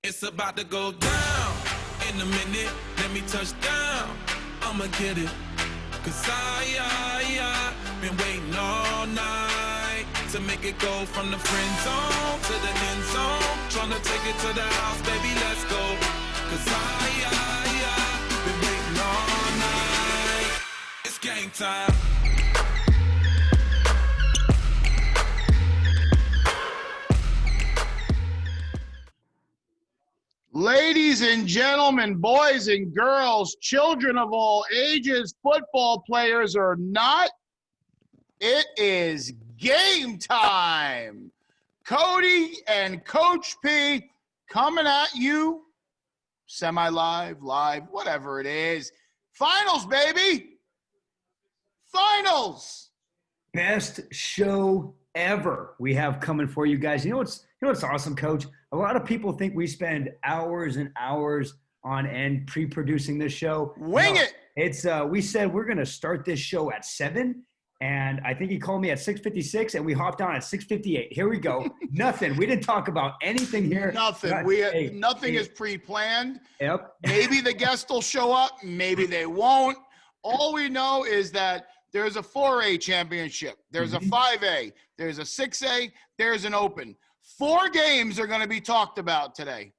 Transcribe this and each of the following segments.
It's about to go down. In a minute, let me touch down. I'ma get it. Cause I been waiting all night to make it go from the friend zone to the end zone. Tryna take it to the house, baby, let's go. Cause I been waiting all night. It's game time. Ladies and gentlemen, boys and girls, children of all ages, football players or not, it is game time. Cody and Coach P coming at you, semi-live, live, whatever it is. Finals, baby. Finals. Best show ever we have coming for you guys. You know what's awesome, Coach? A lot of people think we spend hours and hours on end pre-producing this show. Wing it. It's we said we're gonna start this show at 7, and I think he called me at 6:56, and we hopped on at 6:58. Here we go. Nothing. We didn't talk about anything here. Nothing. Nothing is pre-planned. Yep. Maybe the guests will show up. Maybe they won't. All we know is that there's a 4A championship. There's a 5A. There's a 6A. There's an open. 4 games are going to be talked about today.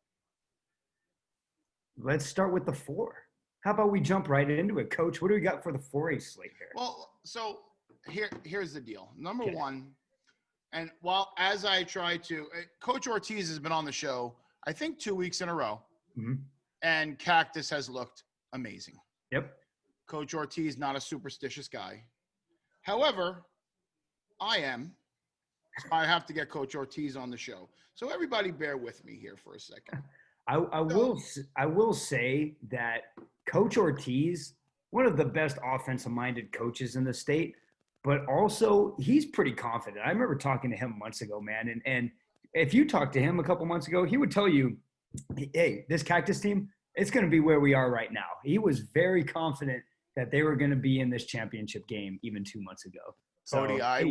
Let's start with the 4. How about we jump right into it, Coach? What do we got for the 4A slate here? Well, so here's the deal. Number one, and as I try to, Coach Ortiz has been on the show, I think 2 weeks in a row, and Cactus has looked amazing. Yep. Coach Ortiz, not a superstitious guy. However, I am. I have to get Coach Ortiz on the show. So everybody bear with me here for a second. I will say that Coach Ortiz, one of the best offensive-minded coaches in the state, but also he's pretty confident. I remember talking to him months ago, man, and if you talked to him a couple months ago, he would tell you, hey, this Cactus team, it's going to be where we are right now. He was very confident that they were going to be in this championship game even 2 months ago. Cody, I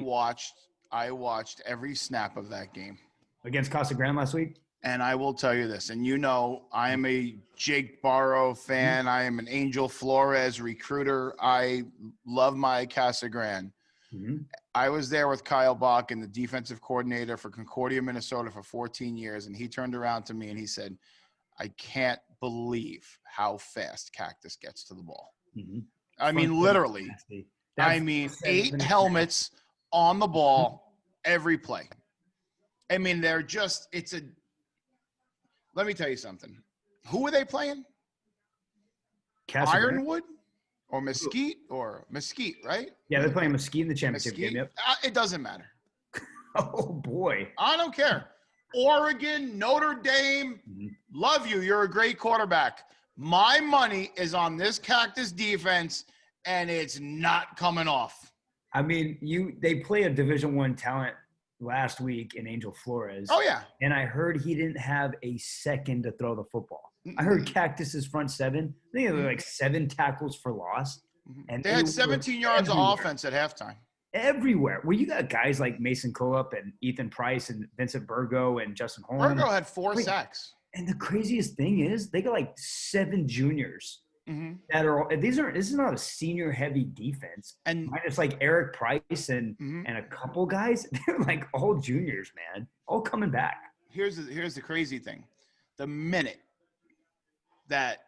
watched every snap of that game. Against Casa Grande last week? And I will tell you this, and you know I am a Jake Barrow fan. I am an Angel Flores recruiter. I love my Casa Grande. I was there with Kyle Bach and the defensive coordinator for Concordia, Minnesota for 14 years, and he turned around to me and he said, I can't believe how fast Cactus gets to the ball. I mean, literally. I mean, 8 helmets on the ball every play. I mean, they're just – let me tell you something. Who are they playing? Ironwood or Mesquite right? Yeah, they're playing Mesquite in the championship game. Yep. It doesn't matter. Oh, boy. I don't care. Oregon, Notre Dame, love you. You're a great quarterback. My money is on this Cactus defense, and it's not coming off. I mean, they play a Division I talent last week in Angel Flores. Oh, yeah. And I heard he didn't have a second to throw the football. I heard Cactus's front 7. I think they were like 7 tackles for loss. And they had 17 yards of offense at halftime. Everywhere. Well, you got guys like Mason Coop and Ethan Price and Vincent Burgo and Justin Holm. Burgo had 4 sacks. And the craziest thing is they got like 7 juniors that are – this is not a senior-heavy defense. And minus like Eric Price and a couple guys. They're like all juniors, man, all coming back. Here's the crazy thing. The minute that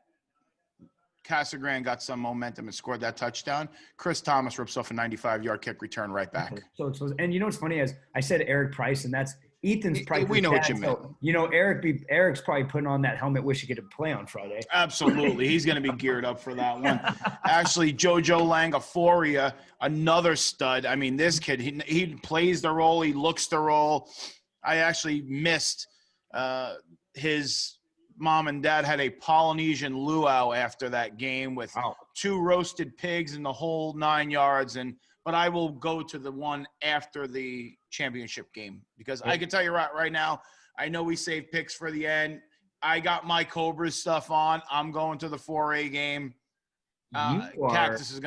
Casa Grande got some momentum and scored that touchdown, Chris Thomas rips off a 95-yard kick return right back. Okay. So and you know what's funny is I said Eric Price, and that's Ethan's Price. We know what you meant. So, you know, Eric's probably putting on that helmet, wish he could play on Friday. Absolutely. He's going to be geared up for that one. Actually, JoJo Langaforia, another stud. I mean, this kid, he plays the role. He looks the role. I actually missed his mom and dad had a Polynesian luau after that game with 2 roasted pigs and the whole 9 yards. But I will go to the one after the championship game because I can tell you right now, I know we saved picks for the end. I got my Cobras stuff on. I'm going to the 4A game. Cactus is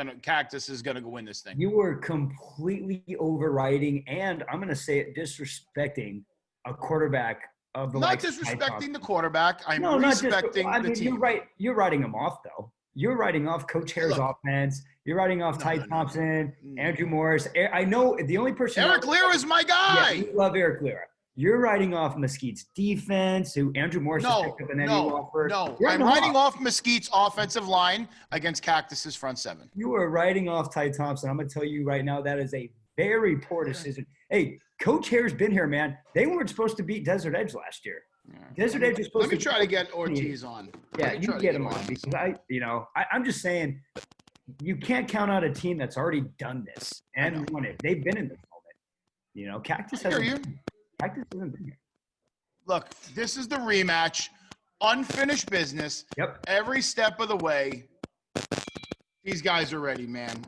gonna go win this thing. You were completely overriding, and I'm gonna say it, disrespecting a quarterback of the Not likes of Ty disrespecting Thompson. the quarterback. I'm No, not just. respecting I the mean, team. you're right. You're writing him off, though. You're writing off Coach Hare's Look. offense. You're writing off Ty Thompson, Andrew Morris. I know the only person. Eric Lear is my Yeah, guy. you love Eric Lear. You're writing off Mesquite's defense, who Andrew Morris has picked up an NU offer. I'm writing off Mesquite's offensive line against Cactus's front seven. You are writing off Ty Thompson. I'm going to tell you right now, that is a very poor decision. Hey, Coach Hare's been here, man. They weren't supposed to beat Desert Edge last year. Yeah. Desert Edge was supposed to. Let me try to get Ortiz on. Yeah, you get him on because I'm just saying you can't count out a team that's already done this and won it. They've been in this moment. Cactus hasn't been here. Look, this is the rematch. Unfinished business. Yep. Every step of the way, these guys are ready, man.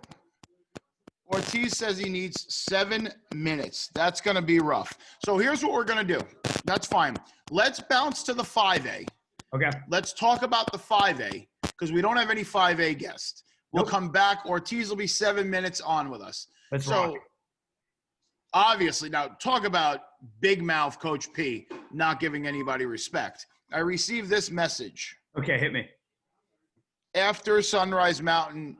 Ortiz says he needs 7 minutes. That's going to be rough. So here's what we're going to do. That's fine. Let's bounce to the 5A. Okay. Let's talk about the 5A because we don't have any 5A guests. We'll come back. Ortiz will be 7 minutes on with us. Let's rock. Obviously, now talk about big mouth Coach P not giving anybody respect. I received this message. Okay, hit me. After Sunrise Mountain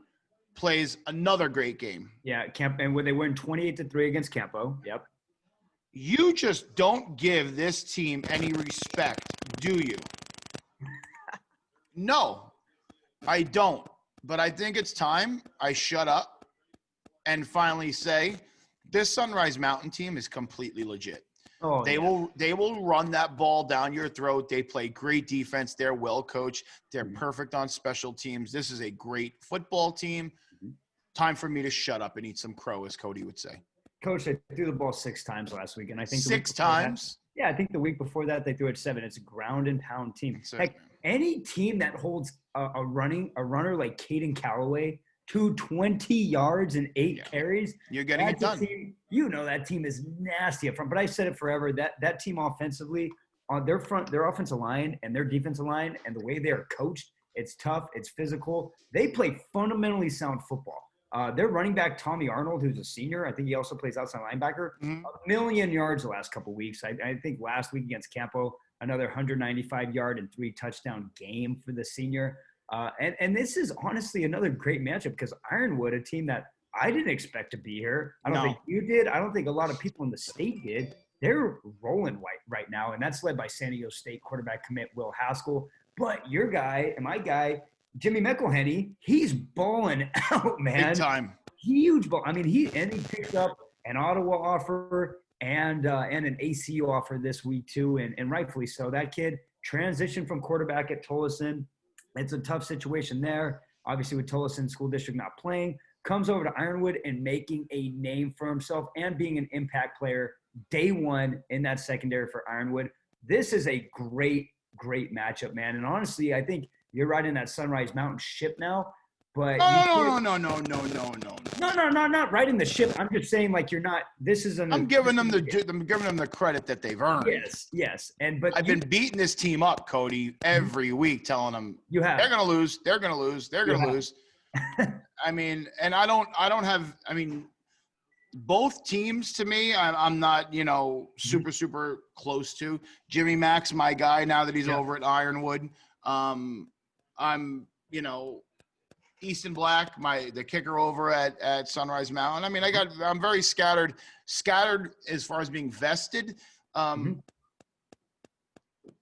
plays another great game. Yeah, and when they win 28-3 against Campo. Yep. You just don't give this team any respect, do you? No, I don't. But I think it's time I shut up and finally say this Sunrise Mountain team is completely legit. They will run that ball down your throat. They play great defense. They're well coached. They're perfect on special teams. This is a great football team. Time for me to shut up and eat some crow, as Cody would say. Coach, they threw the ball 6 times last week, and I think 6 times. I think the week before that they threw it 7. It's a ground and pound team. Heck, any team that holds a runner like Caden Calloway to 20 yards and 8 carries, you're getting it done. That team is nasty up front. But I said it forever. That team offensively, on their offensive line and their defensive line, and the way they are coached, it's tough, it's physical. They play fundamentally sound football. Their running back, Tommy Arnold, who's a senior, I think he also plays outside linebacker, 1,000,000 yards the last couple of weeks. I think last week against Campo, another 195-yard and 3-touchdown game for the senior. And this is honestly another great matchup because Ironwood, a team that I didn't expect to be here. I don't think you did. I don't think a lot of people in the state did. They're rolling right now, and that's led by San Diego State quarterback commit Will Haskell. But your guy and my guy, Jimmy McElhenney, he's balling out, man. Big time. Huge ball. I mean, he picked up an Ottawa offer and an ACU offer this week too, and rightfully so. That kid transitioned from quarterback at Tolleson. It's a tough situation there. Obviously, with Tolleson School District not playing, comes over to Ironwood and making a name for himself and being an impact player day one in that secondary for Ironwood. This is a great matchup, man. And honestly, I think you're riding that Sunrise Mountain ship now. But No. Not riding the ship. I'm just saying, like, you're not. This is I'm giving them the credit that they've earned. Yes. I've been beating this team up, Cody, every week, telling them they're gonna lose. I mean, and I don't have. I mean, both teams to me, I'm not super close to. Jimmy Mack's my guy now that he's over at Ironwood. I'm Easton Black, the kicker over at Sunrise Mountain. I mean, I'm very scattered as far as being vested.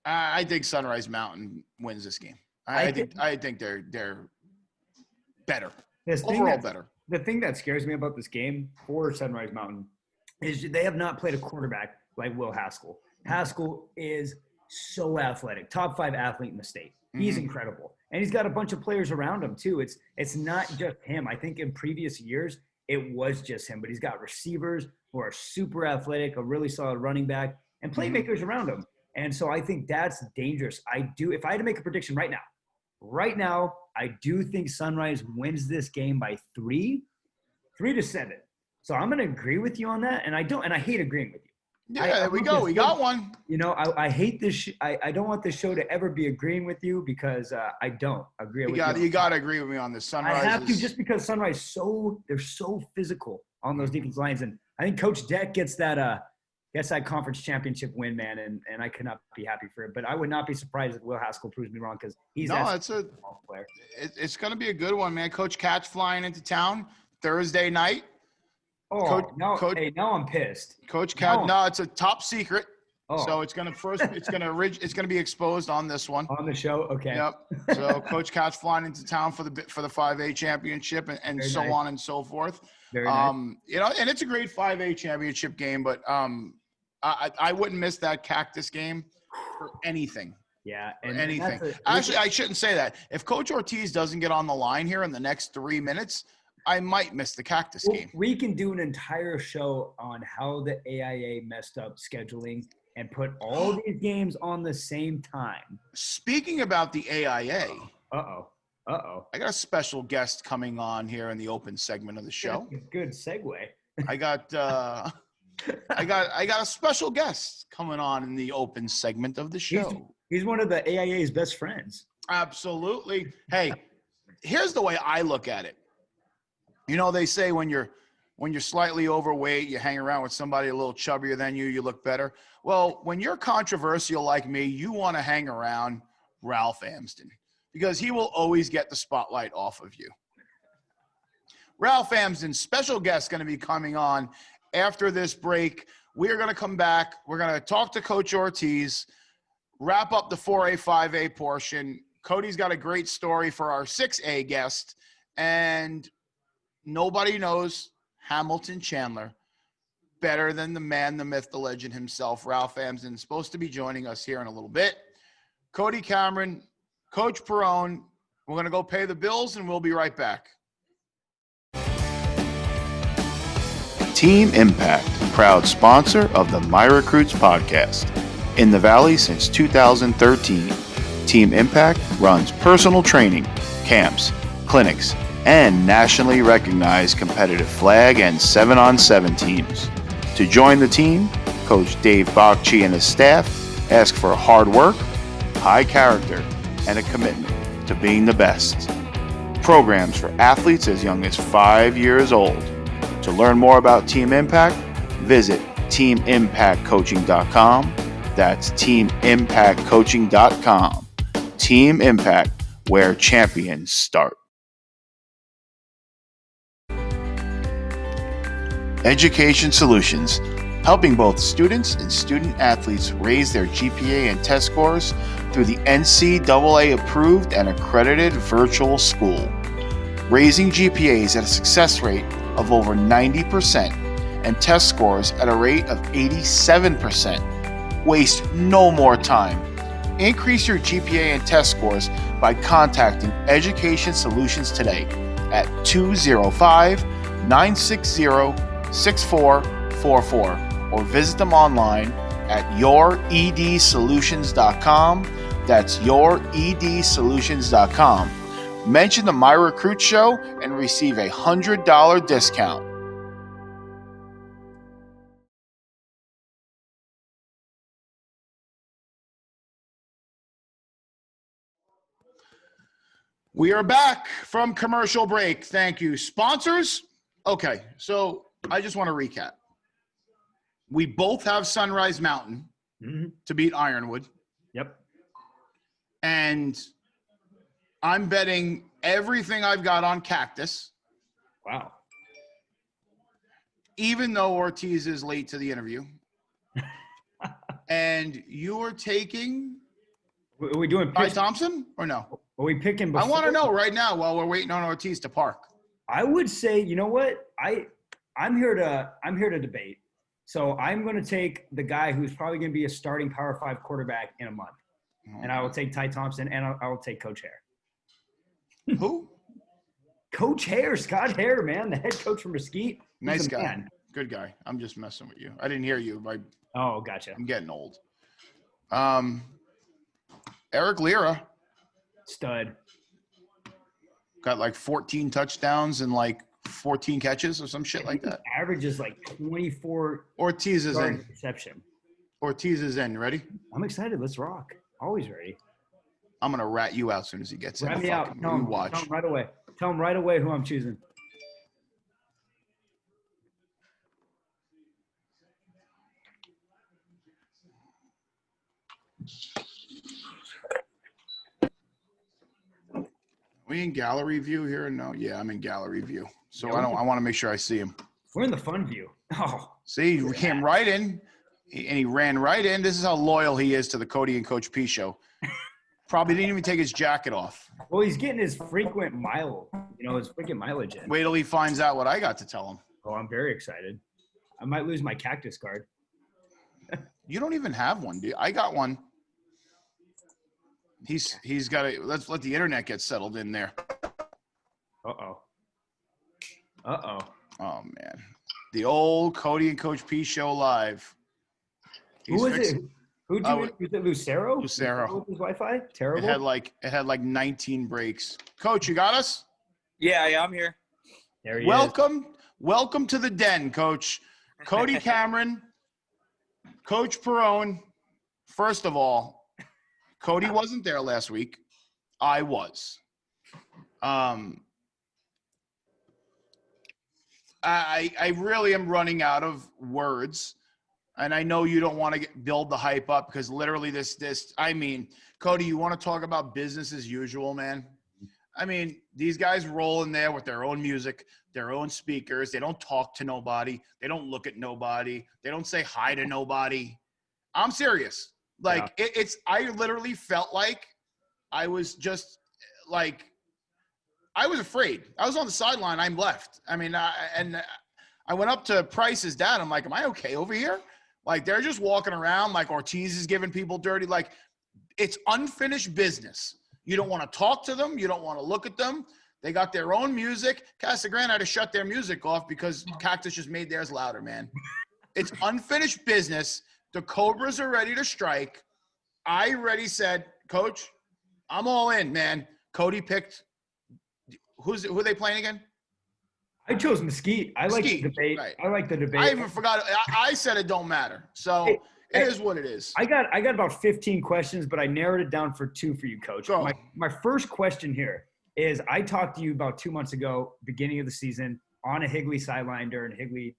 I think Sunrise Mountain wins this game. I think they're better. Overall better. The thing that scares me about this game for Sunrise Mountain is they have not played a quarterback like Will Haskell. Haskell is so athletic, top 5 athlete in the state. He's incredible. And he's got a bunch of players around him too. It's not just him. I think in previous years, it was just him, but he's got receivers who are super athletic, a really solid running back, and playmakers around him. And so I think that's dangerous. If I had to make a prediction right now, I do think Sunrise wins this game by 3-7. So I'm going to agree with you on that. And I hate agreeing with you. Yeah, there we go. We got one. I hate this. I don't want this show to ever be agreeing with you because I don't agree with you. You got to agree with me on this. Sunrise. I have to just because Sunrise they're so physical on those defense lines, and I think Coach Deck gets that Gets that conference championship win, man, and I could not be happy for it. But I would not be surprised if Will Haskell proves me wrong because he's it's player. It's going to be a good one, man. Coach Catch flying into town Thursday night. Oh, now I'm pissed. Coach Catch, no, it's a top secret. Oh. So it's gonna be exposed on this one. On the show, okay. Yep. So Coach Catch flying into town for the 5A championship and so nice. on and so forth. Very nice. You know, and it's a great 5A championship game, but I wouldn't miss that Cactus game for anything. Yeah, and anything. Actually, I shouldn't say that. If Coach Ortiz doesn't get on the line here in the next 3 minutes, I might miss the Cactus game. We can do an entire show on how the AIA messed up scheduling and put all these games on the same time. Speaking about the AIA. Uh-oh. I got a special guest coming on here in the open segment of the show. Good segue. I got a special guest coming on in the open segment of the show. He's one of the AIA's best friends. Absolutely. Hey, here's the way I look at it. You know, they say when you're slightly overweight, you hang around with somebody a little chubbier than you look better. Well, when you're controversial like me, you want to hang around Ralph Amsden because he will always get the spotlight off of you. Ralph Amsden, special guest, going to be coming on after this break. We're going to come back. We're going to talk to Coach Ortiz, wrap up the 4A, 5A portion. Cody's got a great story for our 6A guest, and nobody knows Hamilton Chandler better than the man, the myth, the legend himself, Ralph Amsden, supposed to be joining us here in a little bit. Cody Cameron, Coach Perone, we're going to go pay the bills, and we'll be right back. Team Impact, proud sponsor of the My Recruits podcast. In the Valley since 2013, Team Impact runs personal training, camps, clinics, and nationally recognized competitive flag and 7-on-7 teams. To join the team, Coach Dave Bocci and his staff ask for hard work, high character, and a commitment to being the best. Programs for athletes as young as 5 years old. To learn more about Team Impact, visit teamimpactcoaching.com. That's teamimpactcoaching.com. Team Impact, where champions start. Education Solutions, helping both students and student athletes raise their GPA and test scores through the NCAA approved and accredited virtual school. Raising GPAs at a success rate of over 90% and test scores at a rate of 87%. Waste no more time. Increase your GPA and test scores by contacting Education Solutions today at 205-960-6444 or visit them online at youredsolutions.com. That's youredsolutions.com. Mention the My Recruit Show and receive a $100 discount. We are back from commercial break. Thank you. Sponsors? Okay, so I just want to recap. We both have Sunrise Mountain to beat Ironwood. Yep. And I'm betting everything I've got on Cactus. Wow. Even though Ortiz is late to the interview. And you are taking Are we doing Ty Thompson or no? Are we picking before? I want to know right now while we're waiting on Ortiz to park. I would say, you know what? I'm here to debate. So I'm going to take the guy who's probably going to be a starting Power 5 quarterback in a month. And I will take Ty Thompson, and I will take Coach Hare. Who? Coach Hare, Scott Hare, man, the head coach from Mesquite. Nice guy. Man. Good guy. I'm just messing with you. I didn't hear you. Oh, gotcha. I'm getting old. Eric Lira. Stud. Got like 14 touchdowns and like 14 catches or some shit like that. Average is like 24. Ortiz is in. Reception. Ortiz is in. Ready? I'm excited. Let's rock. Always ready. I'm going to rat you out as soon as he gets in. Rat me out. Tell him right away. Tell him right away who I'm choosing. We in gallery view here? No. Yeah, I'm in gallery view. So Yeah, I want to make sure I see him. We're in the fun view. Oh, See, we came right in, and he ran right in. This is how loyal he is to the Cody and Coach P show. Probably didn't even take his jacket off. well, he's getting his frequent his freaking mileage in. Wait till he finds out what I got to tell him. Oh, I'm very excited. I might lose my cactus card. You don't even have one, do you? I got one. He's got to let's let the internet get settled in there. Uh-oh. Oh man, the old Cody and Coach P show live. Who was it? Was it Lucero? Lucero. With his Wi-Fi? Terrible. It had like 19 breaks. Coach, you got us? Yeah, I'm here. There he is. Welcome to the den, Coach. Cody Cameron, Coach Perone. First of all, Cody wasn't there last week. I was. I really am running out of words, and I know you don't want to build the hype up because literally Cody, you want to talk about business as usual, man? I mean, these guys roll in there with their own music, their own speakers. They don't talk to nobody. They don't look at nobody. They don't say hi to nobody. I'm serious. Like I literally felt like I was just like, I was afraid. I was on the sideline. I'm left. I mean, I went up to Price's dad. I'm like, am I okay over here? Like, they're just walking around like Ortiz is giving people dirty. Like, it's unfinished business. You don't want to talk to them. You don't want to look at them. They got their own music. Casa Grande had to shut their music off because Cactus just made theirs louder, man. It's unfinished business. The Cobras are ready to strike. I already said, Coach, I'm all in, man. Cody picked who are they playing again? I chose Mesquite. I like the debate. Right. I like the debate. I even forgot. I said it don't matter. So it is what it is. I got about 15 questions, but I narrowed it down for 2 for you, Coach. Go. My first question here is I talked to you about 2 months ago, beginning of the season, on a Higley sideline during Higley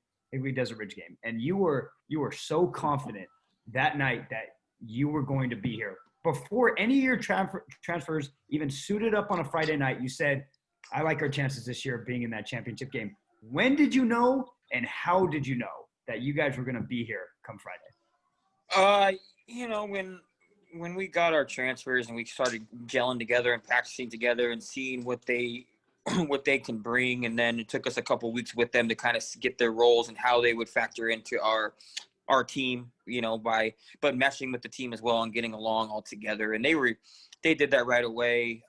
Desert Ridge game. And you were so confident that night that you were going to be here. Before any of your transfers even suited up on a Friday night, you said, I like our chances this year of being in that championship game. When did you know and how did you know that you guys were going to be here come Friday? When we got our transfers and we started gelling together and practicing together and seeing what they can bring, and then it took us a couple of weeks with them to kind of get their roles and how they would factor into our team, but meshing with the team as well and getting along all together. And they did that right away.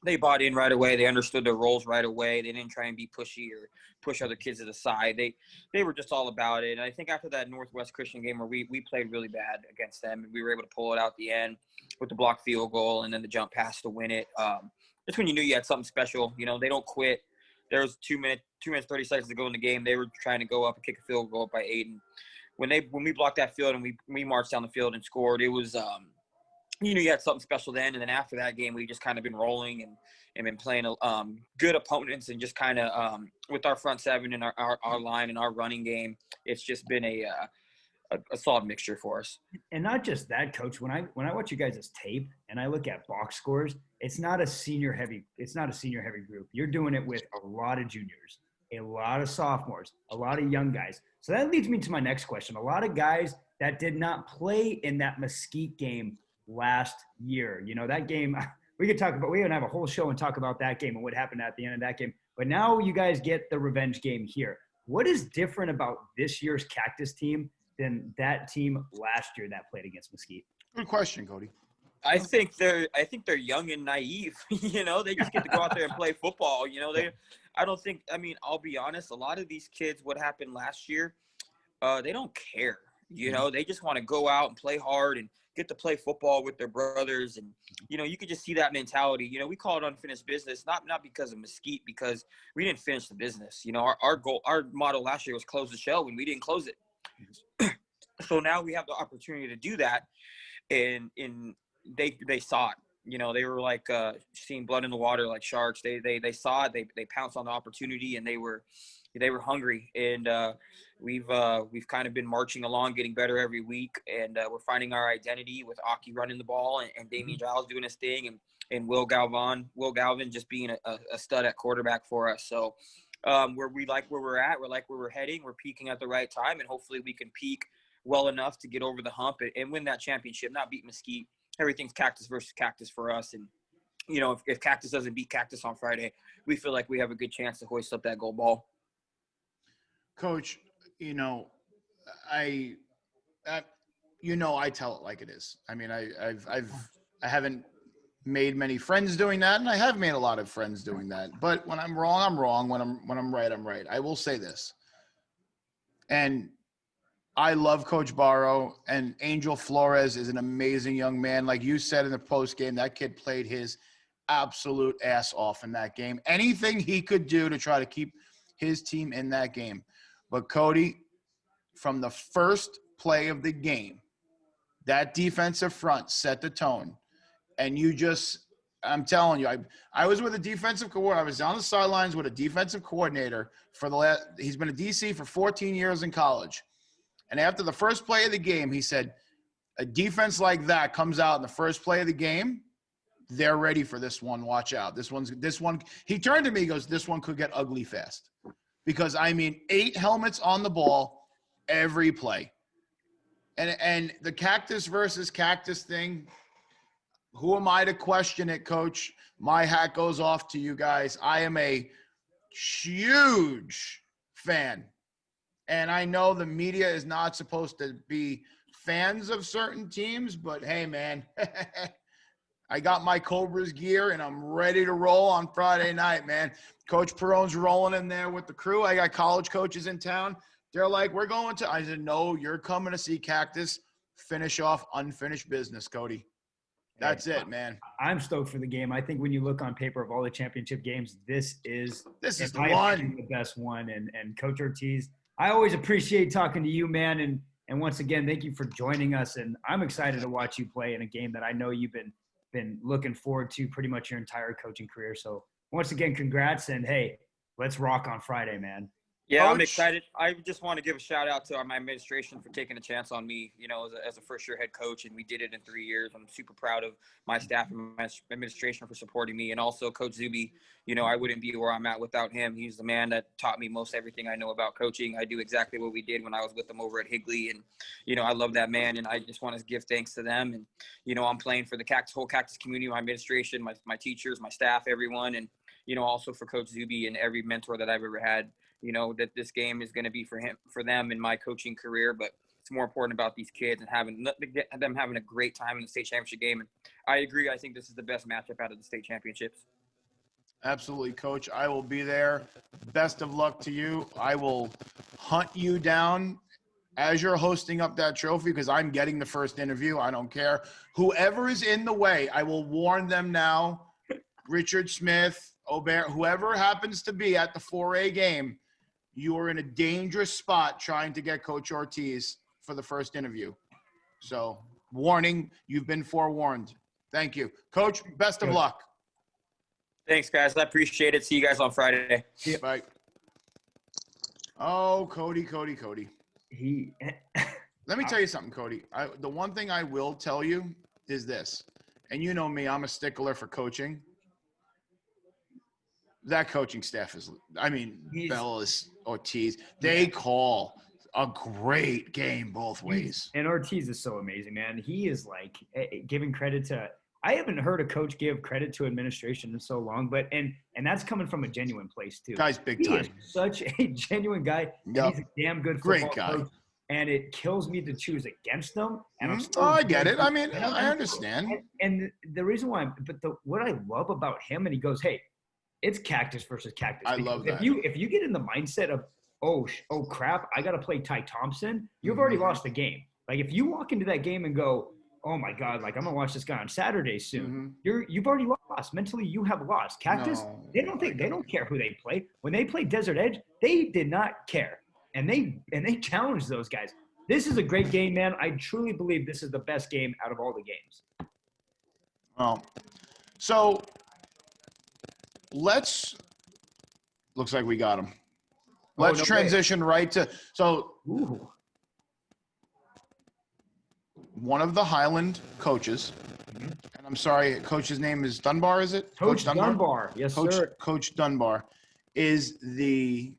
They bought in right away. They understood their roles right away. They didn't try and be pushy or push other kids to the side. They were just all about it. And I think after that Northwest Christian game where we played really bad against them, and we were able to pull it out at the end with the blocked field goal and then the jump pass to win it. That's when you knew you had something special. They don't quit. There was 2 minutes, 30 seconds to go in the game. They were trying to go up and kick a field goal up by 8. And when we blocked that field and we marched down the field and scored, it was you had something special then. And then after that game, we just kind of been rolling and been playing good opponents, and just kind of with our front seven and our line and our running game, it's just been a solid mixture for us. And not just that, Coach. When I watch you guys' tape and I look at box scores, it's not a senior heavy group. You're doing it with a lot of juniors, a lot of sophomores, a lot of young guys. So that leads me to my next question. A lot of guys that did not play in that Mesquite game last year. That game, we could have a whole show and talk about that game and what happened at the end of that game. But now you guys get the revenge game here. What is different about this year's Cactus team than that team last year that played against Mesquite? Good question, Cody. I think they're young and naive. They just get to go out there and play football. I'll be honest, a lot of these kids, what happened last year, they don't care. They just want to go out and play hard and get to play football with their brothers. And, you could just see that mentality. We call it unfinished business, not because of Mesquite, because we didn't finish the business. Our goal, our motto last year was close the shell when we didn't close it. So now we have the opportunity to do that. And they saw it. they were like seeing blood in the water like sharks. They saw it. They pounced on the opportunity, and they were hungry. And we've kind of been marching along, getting better every week, and we're finding our identity with Aki running the ball and Damian Giles doing his thing, and Will Galvin just being a stud at quarterback for us. So we like where we're at. We like where we're heading. We're peaking at the right time, and hopefully we can peak well enough to get over the hump and win that championship, not beat Mesquite. Everything's Cactus versus Cactus for us. And, if Cactus doesn't beat Cactus on Friday, we feel like we have a good chance to hoist up that gold ball. Coach, I tell it like it is. I mean, I haven't made many friends doing that, and I have made a lot of friends doing that. But when I'm wrong, I'm wrong. When I'm right, I'm right. I will say this. And I love Coach Barrow, and Angel Flores is an amazing young man. Like you said in the post game, that kid played his absolute ass off in that game. Anything he could do to try to keep his team in that game. But Cody, from the first play of the game, that defensive front set the tone. And I'm telling you, I was with a defensive coordinator. I was on the sidelines with a defensive coordinator he's been a DC for 14 years in college. And after the first play of the game, he said, a defense like that comes out in the first play of the game, they're ready for this one. Watch out. This one. He turned to me, he goes, this one could get ugly fast. Because, 8 helmets on the ball every play. And the Cactus versus Cactus thing, who am I to question it, Coach? My hat goes off to you guys. I am a huge fan. And I know the media is not supposed to be fans of certain teams, but hey, man, I got my Cobras gear and I'm ready to roll on Friday night, man. Coach Perone's rolling in there with the crew. I got college coaches in town. They're like, we're going to – I said, no, you're coming to see Cactus finish off unfinished business, Cody. That's it, man. I'm stoked for the game. I think when you look on paper of all the championship games, this is the one. The best one. And Coach Ortiz – I always appreciate talking to you, man. And once again, thank you for joining us. And I'm excited to watch you play in a game that I know you've been looking forward to pretty much your entire coaching career. So once again, congrats. And hey, let's rock on Friday, man. Yeah, Coach. I'm excited. I just want to give a shout out to my administration for taking a chance on me, as a first-year head coach, and we did it in 3 years. I'm super proud of my staff and my administration for supporting me, and also Coach Zuby. I wouldn't be where I'm at without him. He's the man that taught me most everything I know about coaching. I do exactly what we did when I was with him over at Higley, and I love that man, and I just want to give thanks to them. And I'm playing for the whole Cactus community, my administration, my teachers, my staff, everyone, and also for Coach Zuby and every mentor that I've ever had. That this game is going to be for them in my coaching career, but it's more important about these kids and having a great time in the state championship game. And I agree. I think this is the best matchup out of the state championships. Absolutely, Coach. I will be there. Best of luck to you. I will hunt you down as you're hosting up that trophy because I'm getting the first interview. I don't care. Whoever is in the way, I will warn them now. Richard Smith, Aubert, whoever happens to be at the 4A game, you are in a dangerous spot trying to get Coach Ortiz for the first interview. So, warning, you've been forewarned. Thank you. Coach, best of luck. Thanks, guys. I appreciate it. See you guys on Friday. Yeah. Bye. Oh, Cody. Let me tell you something, Cody. The one thing I will tell you is this, and you know me, I'm a stickler for coaching. That coaching staff is, Bellis, Ortiz, they call a great game both ways. And Ortiz is so amazing, man. He is like giving credit to – I haven't heard a coach give credit to administration in so long, but and that's coming from a genuine place too. Guy's big time. He is such a genuine guy. Yep. He's a damn good great guy. coach, and it kills me to choose against them. And I get it. I understand. And the reason why what I love about him, and he goes, hey, it's Cactus versus Cactus. I love that. If you get in the mindset of, oh crap, I got to play Ty Thompson, you've already lost the game. Like if you walk into that game and go, oh my God, like I'm gonna watch this guy on Saturday soon. You've already lost. Mentally, you have lost. Cactus, they don't care who they play. When they played Desert Edge, they did not care. And they challenged those guys. This is a great game, man. I truly believe this is the best game out of all the games. Well, So looks like we got him. Let's transition right to Ooh. one of the Highland coaches. And I'm sorry, coach's name is Dunbar, is it? Coach Dunbar. Yes, sir. Coach Dunbar is the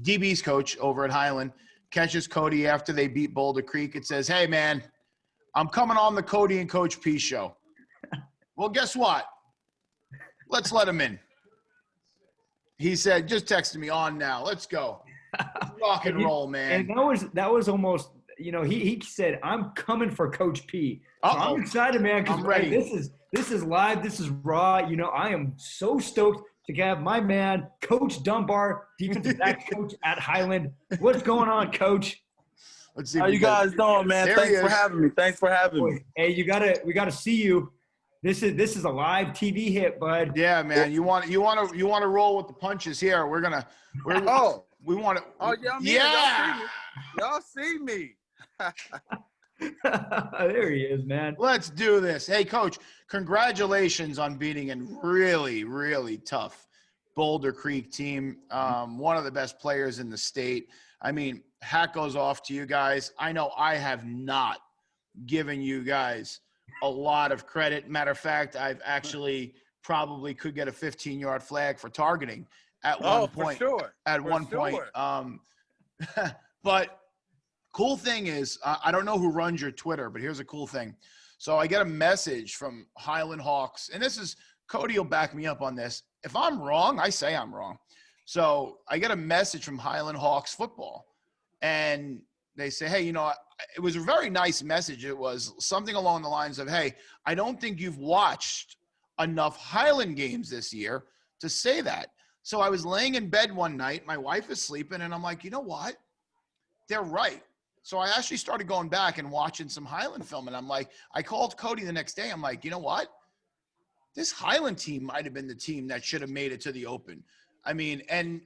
DB's coach over at Highland. Catches Cody after they beat Boulder Creek. It says, "Hey, man, I'm coming on the Cody and Coach P show." Well, guess what? Let's let him in. He said, "Just texted me on now. Let's go. Rock and roll, man." And that was almost, he said, "I'm coming for Coach P." So I'm excited, man, because I'm ready. This is live. This is raw. I am so stoked to have my man, Coach Dunbar, defensive back coach at Highland. What's going on, Coach? Let's see. How you guys doing, man? Thanks for having me. Hey, we gotta see you. This is a live TV hit, bud. Yeah, man. You want to roll with the punches here. We want to. Oh yeah, yeah. Y'all see me. There he is, man. Let's do this. Hey, Coach, congratulations on beating a really, really tough Boulder Creek team. One of the best players in the state. I mean, hat goes off to you guys. I know I have not given you guys a lot of credit. Matter of fact, I've actually probably could get a 15-yard flag for targeting at one point. For sure. At one point. But cool thing is, I don't know who runs your Twitter, but here's a cool thing. So I get a message from Highland Hawks, and this is Cody will back me up on this. If I'm wrong, I say I'm wrong. So I get a message from Highland Hawks football, and they say, "Hey, it was a very nice message. It was something along the lines of, hey, I don't think you've watched enough Highland games this year to say that." So I was laying in bed one night, my wife is sleeping, and I'm like, you know what? They're right. So I actually started going back and watching some Highland film, and I'm like, I called Cody the next day. I'm like, you know what? This Highland team might have been the team that should have made it to the Open. I mean, and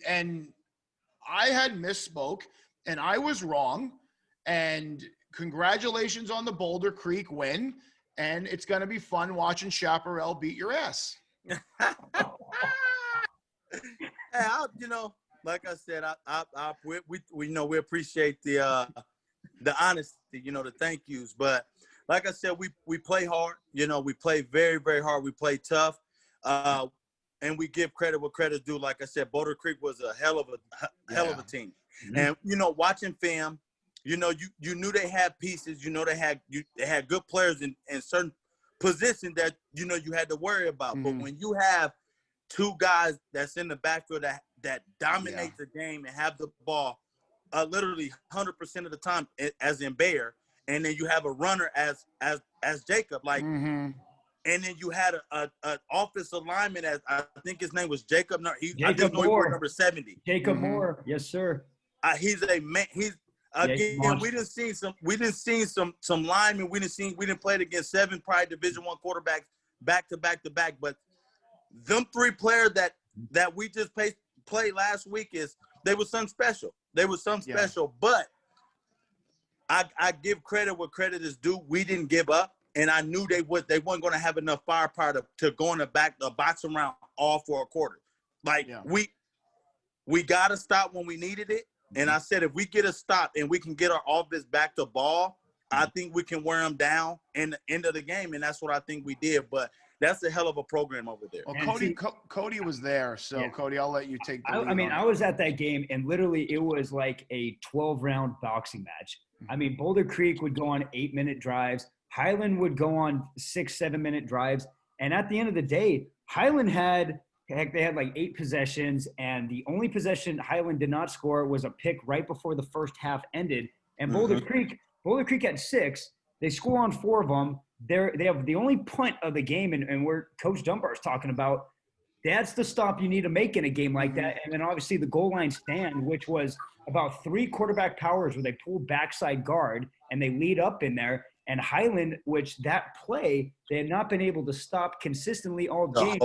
I had misspoke, and I was wrong. And congratulations on the Boulder Creek win. And it's going to be fun watching Chaparral beat your ass. Hey, like I said, we appreciate the honesty, the thank yous. But like I said, we play hard. We play very, very hard. We play tough, and we give credit what credit's due. Like I said, Boulder Creek was a hell of a team. Mm-hmm. And watching film, you knew they had pieces. They had good players in certain positions that you had to worry about. Mm-hmm. But when you have two guys that's in the backfield that dominate the game and have the ball literally 100% of the time, as in Bayer, and then you have a runner as Jacob, mm-hmm. And then you had an offensive lineman as I think his name was Jacob. No, Jacob Moore, number 70. Jacob mm-hmm. Moore, yes sir. He's a man. He's again. We didn't see some linemen. We didn't play it against 7 probably Division I quarterbacks back to back. But them 3 players that we just played last week they were something special. But I give credit what credit is due. We didn't give up, and I knew they weren't going to have enough firepower to go in the boxing round all for a quarter. We got to stop when we needed it. And I said, if we get a stop and we can get our offense back to ball, I think we can wear them down in the end of the game. And that's what I think we did. But that's a hell of a program over there. Well, Cody was there. So, yeah. Cody, I'll let you take the lead. I was at that game, and literally it was like a 12-round boxing match. Mm-hmm. I mean, Boulder Creek would go on 8-minute drives. Highland would go on 6-7-minute drives. And at the end of the day, Highland had like 8 possessions, and the only possession Highland did not score was a pick right before the first half ended. And Boulder Creek had 6. They score on 4 of them. They have the only punt of the game, and where Coach Dunbar is talking about, that's the stop you need to make in a game like that. And then obviously the goal line stand, which was about 3 quarterback powers where they pull backside guard and they lead up in there. And Highland, which that play, they had not been able to stop consistently all game.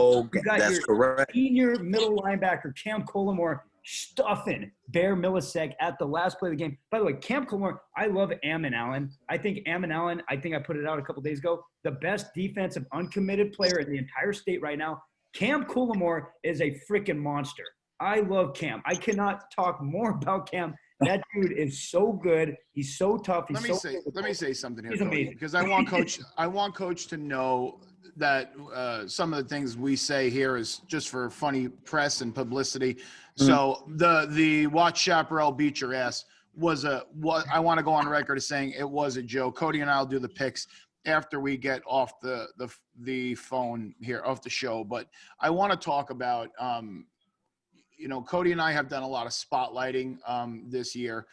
That's correct. Senior middle linebacker, Cam Collimore, stuffing Bear Millisek at the last play of the game. By the way, Cam Coolmore, I love Ammon Allen. I think Ammon Allen, I put it out a couple days ago, the best defensive uncommitted player in the entire state right now. Cam Coolmore is a freaking monster. I love Cam. I cannot talk more about Cam. That dude is so good. He's so tough. Let me say something here, He's Cody, amazing. because I want Coach to know that some of the things we say here is just for funny press and publicity. Mm-hmm. So the watch Chaparral beat your ass was what I want to go on record as saying it was a joke. Cody and I'll do the picks after we get off the phone here, off the show. But I want to talk about Cody and I have done a lot of spotlighting this year.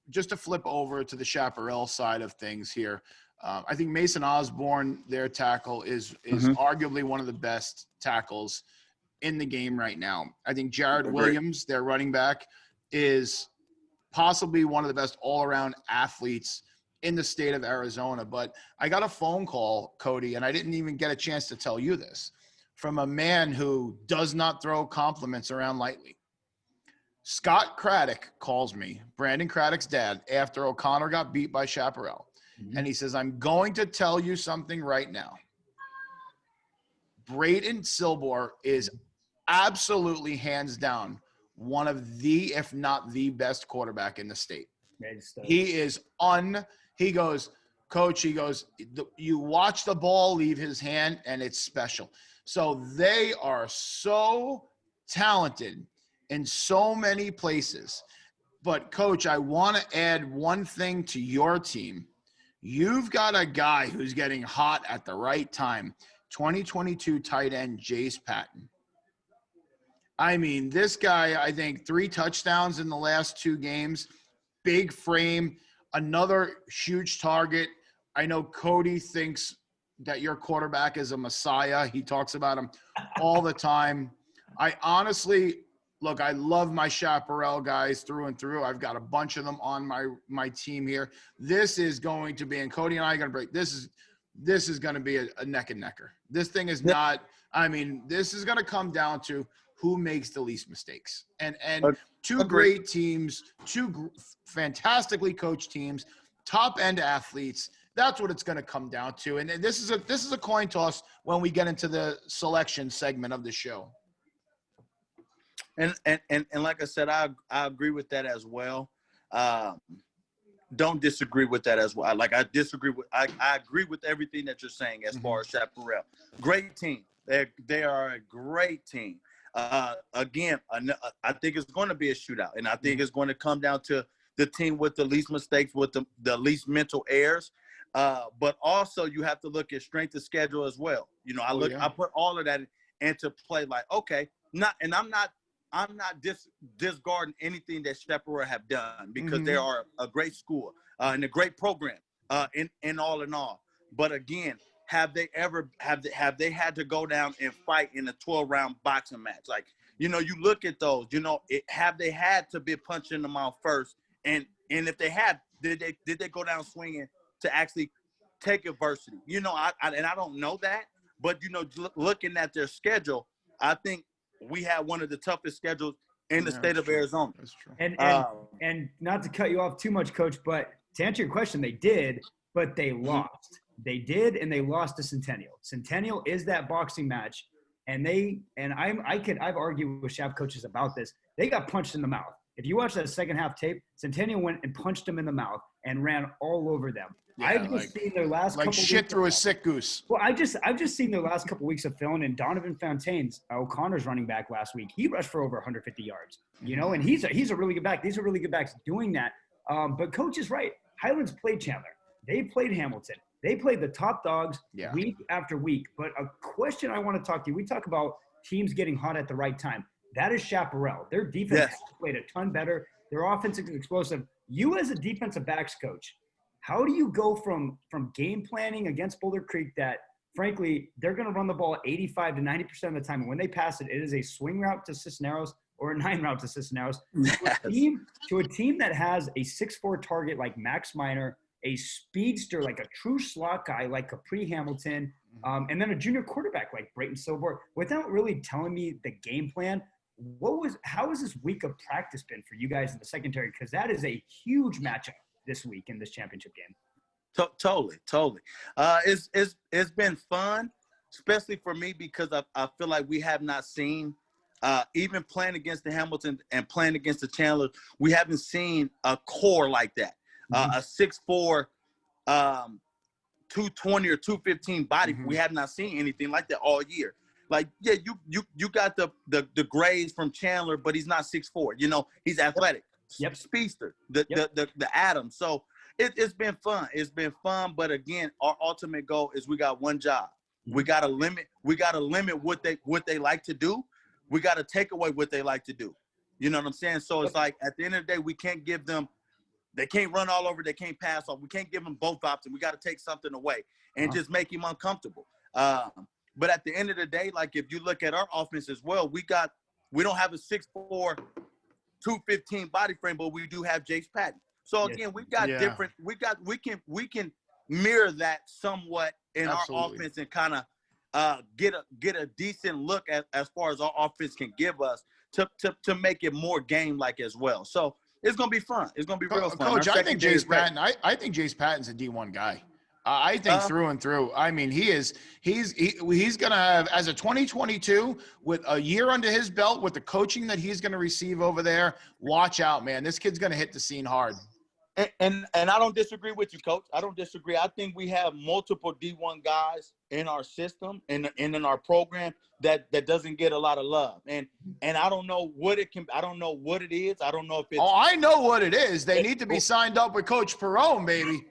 Just to flip over to the Chaparral side of things here, I think Mason Osborne, their tackle, is arguably one of the best tackles in the game right now. I think Jared Williams, their running back, is possibly one of the best all-around athletes in the state of Arizona. But I got a phone call, Cody, and I didn't even get a chance to tell you this, from a man who does not throw compliments around lightly. Scott Craddock calls me, Brandon Craddock's dad, after O'Connor got beat by Chaparral. Mm-hmm. And he says, I'm going to tell you something right now. Braden Silbor is absolutely hands down one of the, if not the best quarterback in the state. He is he goes, Coach, you watch the ball leave his hand and it's special. So they are so talented in so many places. But, Coach, I want to add one thing to your team. You've got a guy who's getting hot at the right time, 2022 tight end Jace Patton. I mean, this guy, I think 3 touchdowns in the last 2 games, big frame, another huge target. I know Cody thinks that your quarterback is a messiah. He talks about him all the time. I honestly, look, I love my Chaparral guys through and through. I've got a bunch of them on my team here. This is going to be, and Cody and I are going to break, this is going to be a neck and necker. This thing is not, I mean, this is going to come down to who makes the least mistakes. And two great teams, fantastically coached teams, top-end athletes. That's what it's going to come down to. And this is a coin toss when we get into the selection segment of the show. And like I said, I agree with that as well. Don't disagree with that as well. Like I agree with everything that you're saying as far as Chaparral. Great team. They are a great team. Again, I think it's going to be a shootout, and I think it's going to come down to the team with the least mistakes, with the least mental errors. But also you have to look at strength of schedule as well. You know, I put all of that into play. Like, okay, I'm not discarding anything that Chaparral have done, because they are a great school and a great program in all. But again, have they had to go down and fight in a 12-round boxing match? Like, you know, you look at those, you know, have they had to be punched in the mouth first? And if they had, did they go down swinging to actually take adversity? You know, I don't know that, but, you know, looking at their schedule, I think we have one of the toughest schedules in the state of Arizona. That's true. And not to cut you off too much, Coach, but to answer your question, they did, but they lost. They did, and they lost to Centennial. Centennial is that boxing match, and I've argued with Chav coaches about this. They got punched in the mouth. If you watch that second half tape, Centennial went and punched them in the mouth and ran all over them. Yeah, I've just seen their last couple shit weeks through a sick goose. Well, I've just seen their last couple weeks of film, and Donovan Fontaine's O'Connor's running back last week. He rushed for over 150 yards, you know, and he's a really good back. These are really good backs doing that. But Coach is right. Highlands played Chandler. They played Hamilton. They played the top dogs week after week. But a question I want to talk to you, we talk about teams getting hot at the right time. That is Chaparral. Their defense has played a ton better. Their offense is explosive. You as a defensive backs coach, how do you go from game planning against Boulder Creek that, frankly, they're going to run the ball 85 to 90% of the time, and when they pass it, it is a swing route to Cisneros or a 9 route to Cisneros, to a team that has a 6'4" target like Max Minor, a speedster like a true slot guy like Capri Hamilton, and then a junior quarterback like Brayton Silver, without really telling me the game plan? how has this week of practice been for you guys in the secondary? Because that is a huge matchup this week in this championship game. Totally. It's been fun, especially for me because I feel like we have not seen, even playing against the Hamilton and playing against the Chandler, we haven't seen a core like that. A 6'4", 220 or 215 body. We have not seen anything like that all year. Like, yeah, you got the grades from Chandler, but he's not 6'4". You know, he's athletic, speedster, the Atom. So it's been fun. It's been fun, but again, our ultimate goal is we got one job. We got to limit what they like to do. We got to take away what they like to do. You know what I'm saying? So it's like at the end of the day, we can't give them. They can't run all over. They can't pass off. We can't give them both options. We got to take something away and just make him uncomfortable. But at the end of the day, like if you look at our offense as well, we don't have a 6'4", 215 body frame, but we do have Jace Patton. So again, we got different. We can mirror that somewhat in our offense and kind of get a decent look at as far as our offense can give us to make it more game like as well. So it's gonna be fun. It's gonna be real fun. Coach, I think Jace Patton. I think Jace Patton's a D1 guy. I think through and through. I mean, he's going to have, as a 2022, with a year under his belt, with the coaching that he's going to receive over there, watch out, man. This kid's going to hit the scene hard. And I don't disagree with you, Coach. I don't disagree. I think we have multiple D1 guys in our system and in our program that doesn't get a lot of love. And I don't know what it can. I don't know what it is. I don't know if it's. Oh, I know what it is. They need to be signed up with Coach Perone, baby.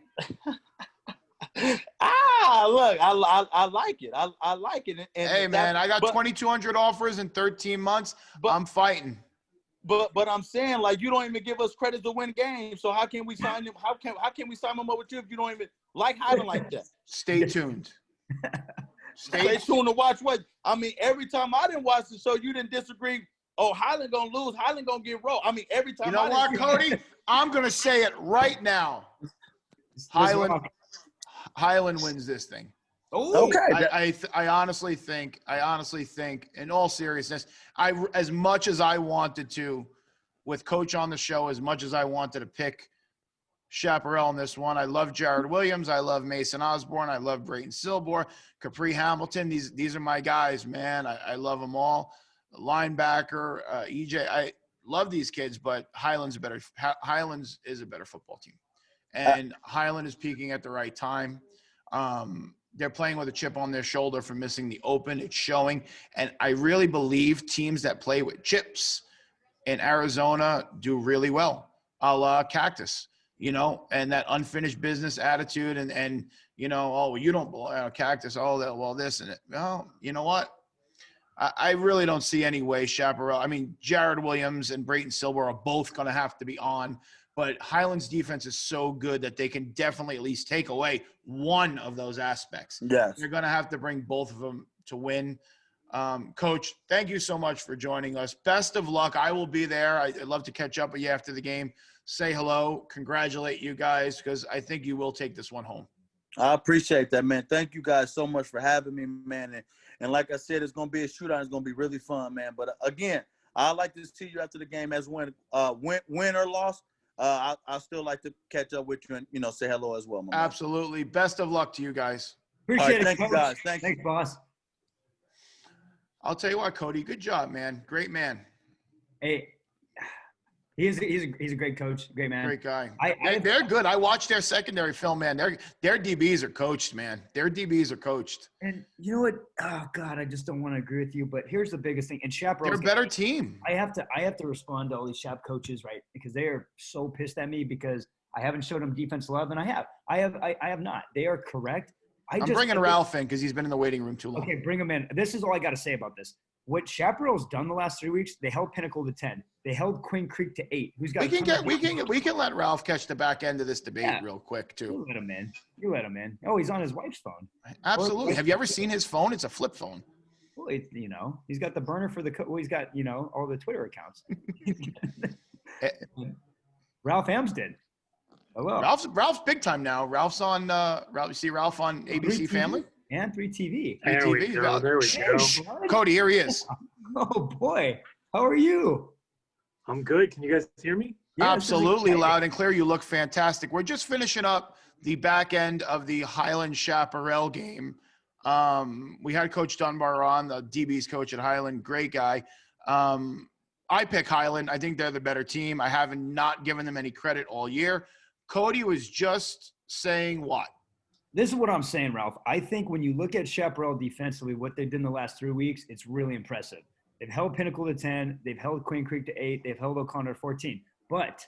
Look, I like it. I like it. And hey, man, I got 2,200 offers in 13 months. I'm fighting. But I'm saying, like, you don't even give us credit to win games. So how can we sign him? How can we sign him up with you if you don't even like Highland like that? Stay tuned. Stay tuned to watch what. I mean, every time I didn't watch the show, you didn't disagree. Oh, Highland gonna lose. Highland gonna get rolled. I mean, every time. You know what, Cody? I'm gonna say it right now. Highland wins this thing. Oh, okay. I honestly think, in all seriousness, as much as I wanted to, with Coach on the show, as much as I wanted to pick Chaparral in this one, I love Jared Williams, I love Mason Osborne, I love Brayton Silbor, Capri Hamilton. These are my guys, man. I love them all. Linebacker, EJ. I love these kids, but Highlands is a better football team, and Highland is peaking at the right time. They're playing with a chip on their shoulder for missing the Open. It's showing. And I really believe teams that play with chips in Arizona do really well, a la Cactus, and that unfinished business attitude and oh, you don't belong, Cactus, this and it. Well, you know what? I really don't see any way Chaparral. I mean, Jared Williams and Brayton Silver are both going to have to be on. But Highland's defense is so good that they can definitely at least take away one of those aspects. Yes. They're going to have to bring both of them to win. Coach, thank you so much for joining us. Best of luck. I will be there. I'd love to catch up with you after the game. Say hello. Congratulate you guys because I think you will take this one home. I appreciate that, man. Thank you guys so much for having me, man. And like I said, it's going to be a shootout. It's going to be really fun, man. But, again, I'd like to see you after the game as win or loss. I still like to catch up with you and, say hello as well. Absolutely. Best of luck to you guys. Appreciate it. Thank you, guys. Thanks, boss. I'll tell you what, Cody, good job, man. Great man. Hey, he's a great coach. Great man. Great guy. They're good. I watched their secondary film, man. Their DBs are coached, man. Their DBs are coached. And you know what? Oh God, I just don't want to agree with you. But here's the biggest thing. And Chaparral, they're a better team. I have to respond to all these Chap coaches, right? Because they are so pissed at me because I haven't showed them defense love, and I have not. They are correct. I'm bringing Ralph in because he's been in the waiting room too long. Okay, bring him in. This is all I got to say about this. What Chaparral's done the last 3 weeks, they held Pinnacle to 10. They held Queen Creek to 8. We can let Ralph catch the back end of this debate real quick too. You let him in. Oh, he's on his wife's phone. Absolutely. Have you ever seen his phone? It's a flip phone. Well, he's got the burner for he's got all the Twitter accounts. Ralph Amsden. Hello. Ralph's big time now. Ralph's on. You see Ralph on ABC Family and 3TV. There we go. Cody, here he is. Oh boy. How are you? I'm good. Can you guys hear me? Yeah, this is Absolutely exciting. loud and clear. You look fantastic. We're just finishing up the back end of the Highland Chaparral game. We had Coach Dunbar on, the DB's coach at Highland. Great guy. I pick Highland. I think they're the better team. I haven't not given them any credit all year. Cody was just saying what? This is what I'm saying, Ralph. I think when you look at Chaparral defensively, what they've done the last 3 weeks, it's really impressive. They've held Pinnacle to 10. They've held Queen Creek to 8. They've held O'Connor to 14. But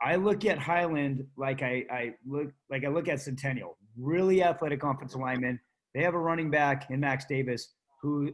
I look at Highland like I look at Centennial. Really athletic offensive lineman. They have a running back in Max Davis, who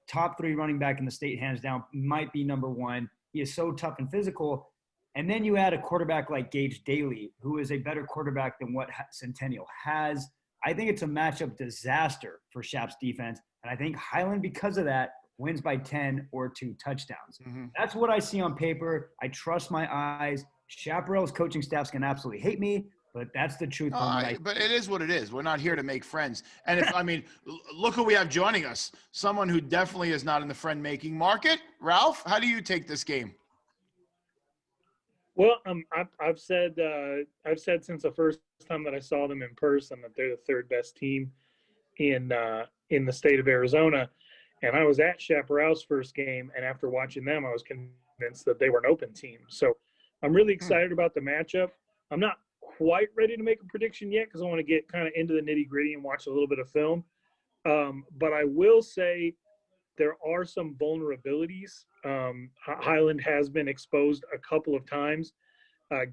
top 3 running back in the state, hands down, might be number 1. He is so tough and physical. And then you add a quarterback like Gage Daly, who is a better quarterback than what Centennial has. I think it's a matchup disaster for Shap's defense. And I think Highland, because of that, wins by 10 or 2 touchdowns. Mm-hmm. That's what I see on paper. I trust my eyes. Chaparral's coaching staff's can absolutely hate me, but that's the truth. But it is what it is. We're not here to make friends. And if look who we have joining us. Someone who definitely is not in the friend-making market. Ralph, how do you take this game? Well, I've said since the first time that I saw them in person that they're the third best team in the state of Arizona, and I was at Chaparral's first game, and after watching them, I was convinced that they were an open team. So I'm really excited about the matchup. I'm not quite ready to make a prediction yet because I want to get kind of into the nitty gritty and watch a little bit of film. But I will say there are some vulnerabilities. Highland has been exposed a couple of times.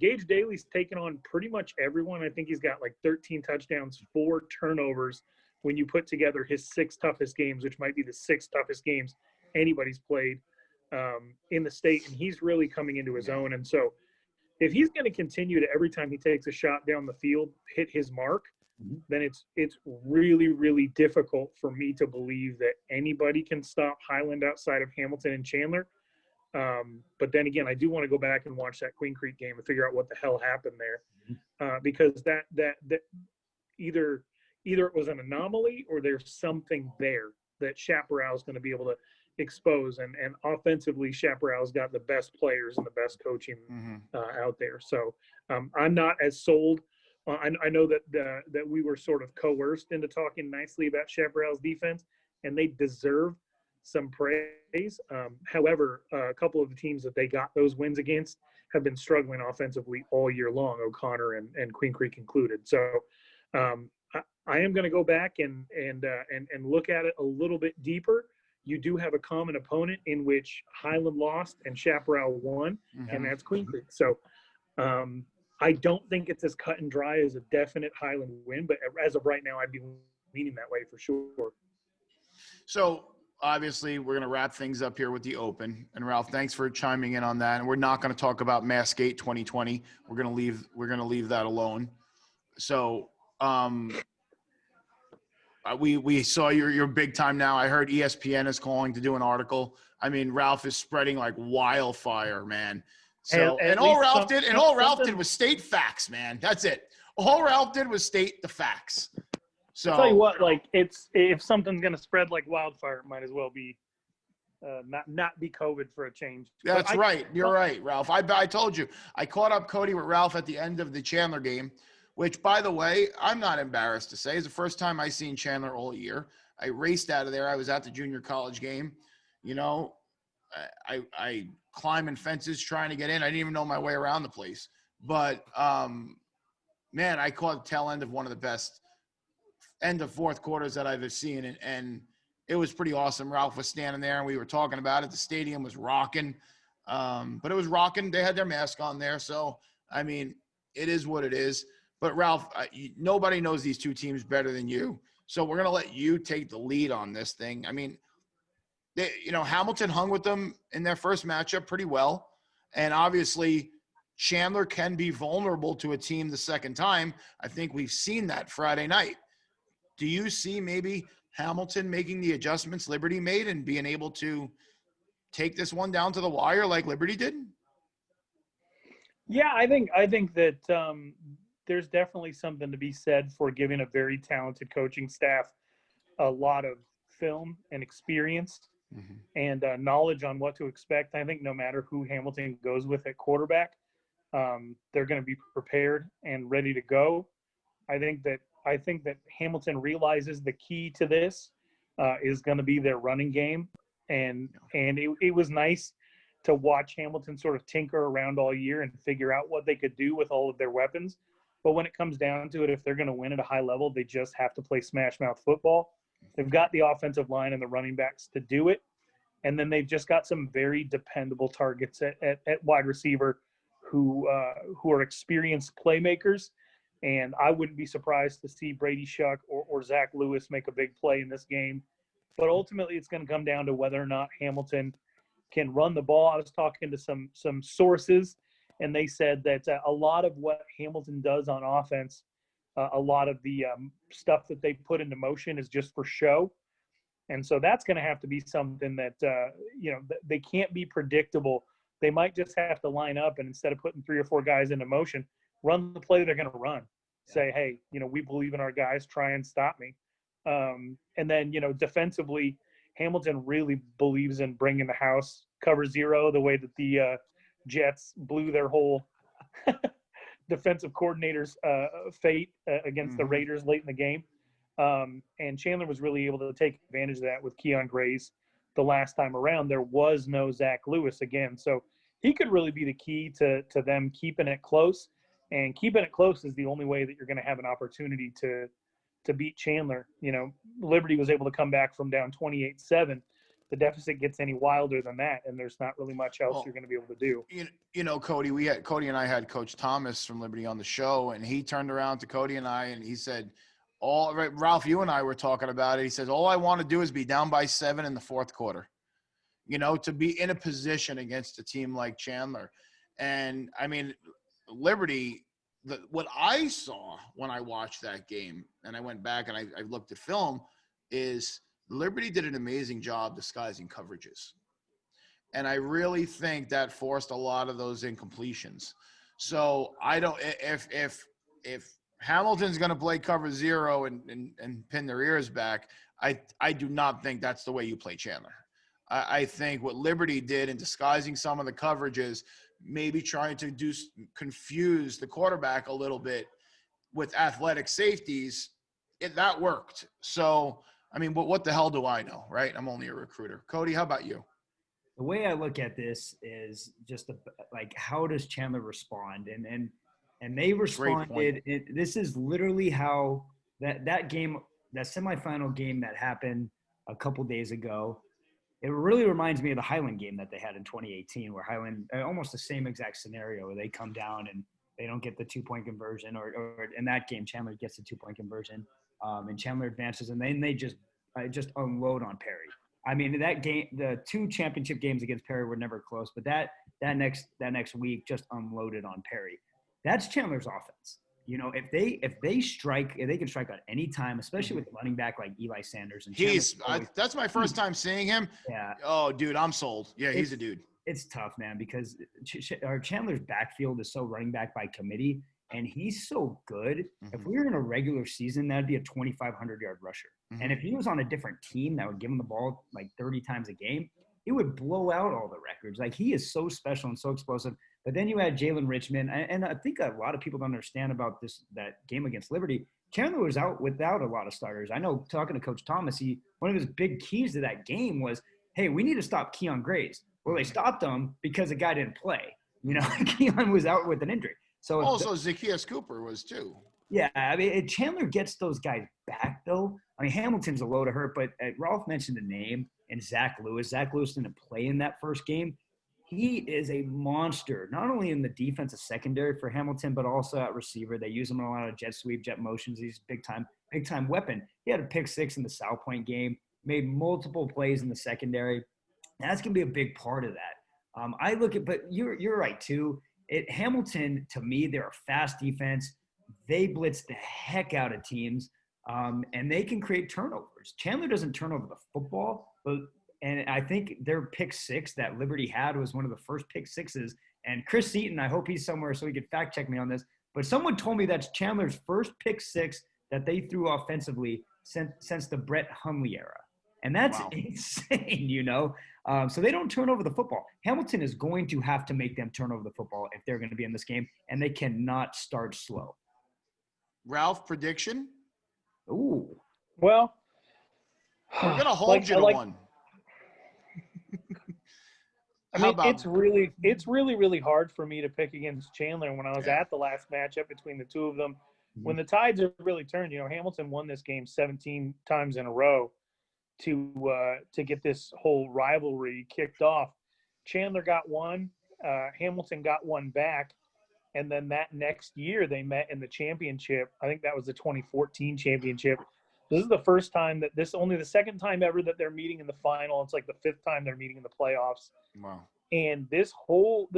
Gage Daly's taken on pretty much everyone. I think he's got like 13 touchdowns, 4 turnovers when you put together his 6 toughest games, which might be the 6 toughest games anybody's played in the state. And he's really coming into his own. And so if he's going to continue to, every time he takes a shot down the field, hit his mark, then it's really, really difficult for me to believe that anybody can stop Highland outside of Hamilton and Chandler. But then again, I do want to go back and watch that Queen Creek game and figure out what the hell happened there, because that either it was an anomaly or there's something there that Chaparral is going to be able to expose. And offensively, Chaparral's got the best players and the best coaching out there. So I'm not as sold. I know that we were sort of coerced into talking nicely about Chaparral's defense, and they deserve some praise. However, a couple of the teams that they got those wins against have been struggling offensively all year long, O'Connor and Queen Creek included. So I am going to go back and look at it a little bit deeper. You do have a common opponent in which Highland lost and Chaparral won, and that's Queen Creek. So I don't think it's as cut and dry as a definite Highland win, but as of right now, I'd be leaning that way for sure. So obviously, we're going to wrap things up here with the Open. And Ralph, thanks for chiming in on that. And we're not going to talk about Massgate 2020. We're going to leave that alone. So we saw you're big time now. I heard ESPN is calling to do an article. I mean, Ralph is spreading like wildfire, man. So and all Ralph did was state facts, man. That's it. All Ralph did was state the facts. So I'll tell you what, like if something's gonna spread like wildfire, it might as well be not be COVID for a change. That's right. You're right, Ralph. I told you. I caught up Cody with Ralph at the end of the Chandler game, which, by the way, I'm not embarrassed to say is the first time I seen Chandler all year. I raced out of there. I was at the junior college game. You know, I climbing fences trying to get in. I didn't even know my way around the place. But, man, I caught the tail end of one of the best end of fourth quarters that I've ever seen. And it was pretty awesome. Ralph was standing there, and we were talking about it. The stadium was rocking. But it was rocking. They had their mask on there. So, I mean, it is what it is. But, Ralph, nobody knows these two teams better than you. So we're going to let you take the lead on this thing. I mean, Hamilton hung with them in their first matchup pretty well. And obviously, Chandler can be vulnerable to a team the second time. I think we've seen that Friday night. Do you see maybe Hamilton making the adjustments Liberty made and being able to take this one down to the wire like Liberty did? Yeah, I think that there's definitely something to be said for giving a very talented coaching staff a lot of film and experience and knowledge on what to expect. I think no matter who Hamilton goes with at quarterback, they're going to be prepared and ready to go. I think that Hamilton realizes the key to this is going to be their running game, and it was nice to watch Hamilton sort of tinker around all year and figure out what they could do with all of their weapons. But when it comes down to it, if they're going to win at a high level, they just have to play smash mouth football. They've got the offensive line and the running backs to do it. And then they've just got some very dependable targets at wide receiver who are experienced playmakers. And I wouldn't be surprised to see Brady Shuck or Zach Lewis make a big play in this game. But ultimately, it's going to come down to whether or not Hamilton can run the ball. I was talking to some sources, and they said that a lot of what Hamilton does on offense, a lot of the stuff that they put into motion is just for show. And so that's going to have to be something that, they can't be predictable. They might just have to line up, and instead of putting 3 or 4 guys into motion, run the play they're going to run. Say, hey, we believe in our guys. Try and stop me. And then, defensively, Hamilton really believes in bringing the house, cover 0, the way that the Jets blew their whole defensive coordinator's fate against the Raiders late in the game. And Chandler was really able to take advantage of that with Keon Grays the last time around. There was no Zach Lewis again. So he could really be the key to them keeping it close. And keeping it close is the only way that you're going to have an opportunity to beat Chandler. Liberty was able to come back from down 28-7. The deficit gets any wilder than that, and there's not really much else you're going to be able to do. Cody, Cody and I had Coach Thomas from Liberty on the show, and he turned around to Cody and I, and he said, Ralph, you and I were talking about it. He says, all I want to do is be down by 7 in the fourth quarter, to be in a position against a team like Chandler. And, I mean, Liberty, what I saw when I watched that game, and I went back and I looked at film, is Liberty did an amazing job disguising coverages. And I really think that forced a lot of those incompletions. So I don't – if Hamilton's going to play cover 0 and pin their ears back, I do not think that's the way you play Chandler. I think what Liberty did in disguising some of the coverages, maybe trying to confuse the quarterback a little bit with athletic safeties, that worked. So, I mean, what the hell do I know, right? I'm only a recruiter. Cody, how about you? The way I look at this is just how does Chandler respond? And they responded. This is literally how that game, that semifinal game that happened a couple days ago, it really reminds me of the Highland game that they had in 2018, where Highland, almost the same exact scenario, where they come down and they don't get the 2-point conversion, or in that game, Chandler gets the 2-point conversion, and Chandler advances, and then they just unload on Perry. I mean, that game, the 2 championship games against Perry were never close, but that next week just unloaded on Perry. That's Chandler's offense. If they can strike at any time, especially with a running back like Eli Sanders. And that's my first time seeing him. Yeah. Oh, dude, I'm sold. Yeah, he's a dude. It's tough, man, because Chandler's backfield is so running back by committee, and he's so good. If we were in a regular season, that'd be a 2,500-yard rusher. And if he was on a different team that would give him the ball like 30 times a game, it would blow out all the records. Like, he is so special and so explosive. But then you had Jalen Richmond, and I think a lot of people don't understand about that game against Liberty. Chandler was out without a lot of starters. I know, talking to Coach Thomas, one of his big keys to that game was, hey, we need to stop Keon Grays. Well, they stopped him because the guy didn't play. Keon was out with an injury. So also Zacchaeus Cooper was too. Yeah, I mean, Chandler gets those guys back, though. I mean, Hamilton's a load of hurt, but Rolf mentioned the name, and Zach Lewis. Zach Lewis didn't play in that first game. He is a monster, not only in the defensive secondary for Hamilton, but also at receiver. They use him in a lot of jet sweep, jet motions. He's a big time weapon. He had a pick 6 in the South Point game, made multiple plays in the secondary. That's going to be a big part of that. But you're right too. Hamilton, to me, they're a fast defense. They blitz the heck out of teams, and they can create turnovers. Chandler doesn't turn over the football, and I think their pick 6 that Liberty had was one of the first pick 6s. And Chris Seaton, I hope he's somewhere so he could fact check me on this, but someone told me that's Chandler's first pick 6 that they threw offensively since the Brett Hundley era. And that's Wow. insane, So they don't turn over the football. Hamilton is going to have to make them turn over the football if they're going to be in this game, and they cannot start slow. Ralph, prediction? Ooh. Well, We're going to hold you to one. I mean, it's really, really hard for me to pick against Chandler. When I was at the last matchup between the two of them, when the tides have really turned, Hamilton won this game 17 times in a row to get this whole rivalry kicked off. Chandler got one, Hamilton got one back, and then that next year they met in the championship. I think that was the 2014 championship. This is the first time only the second time ever that they're meeting in the final. It's like the fifth time they're meeting in the playoffs. Wow. And this whole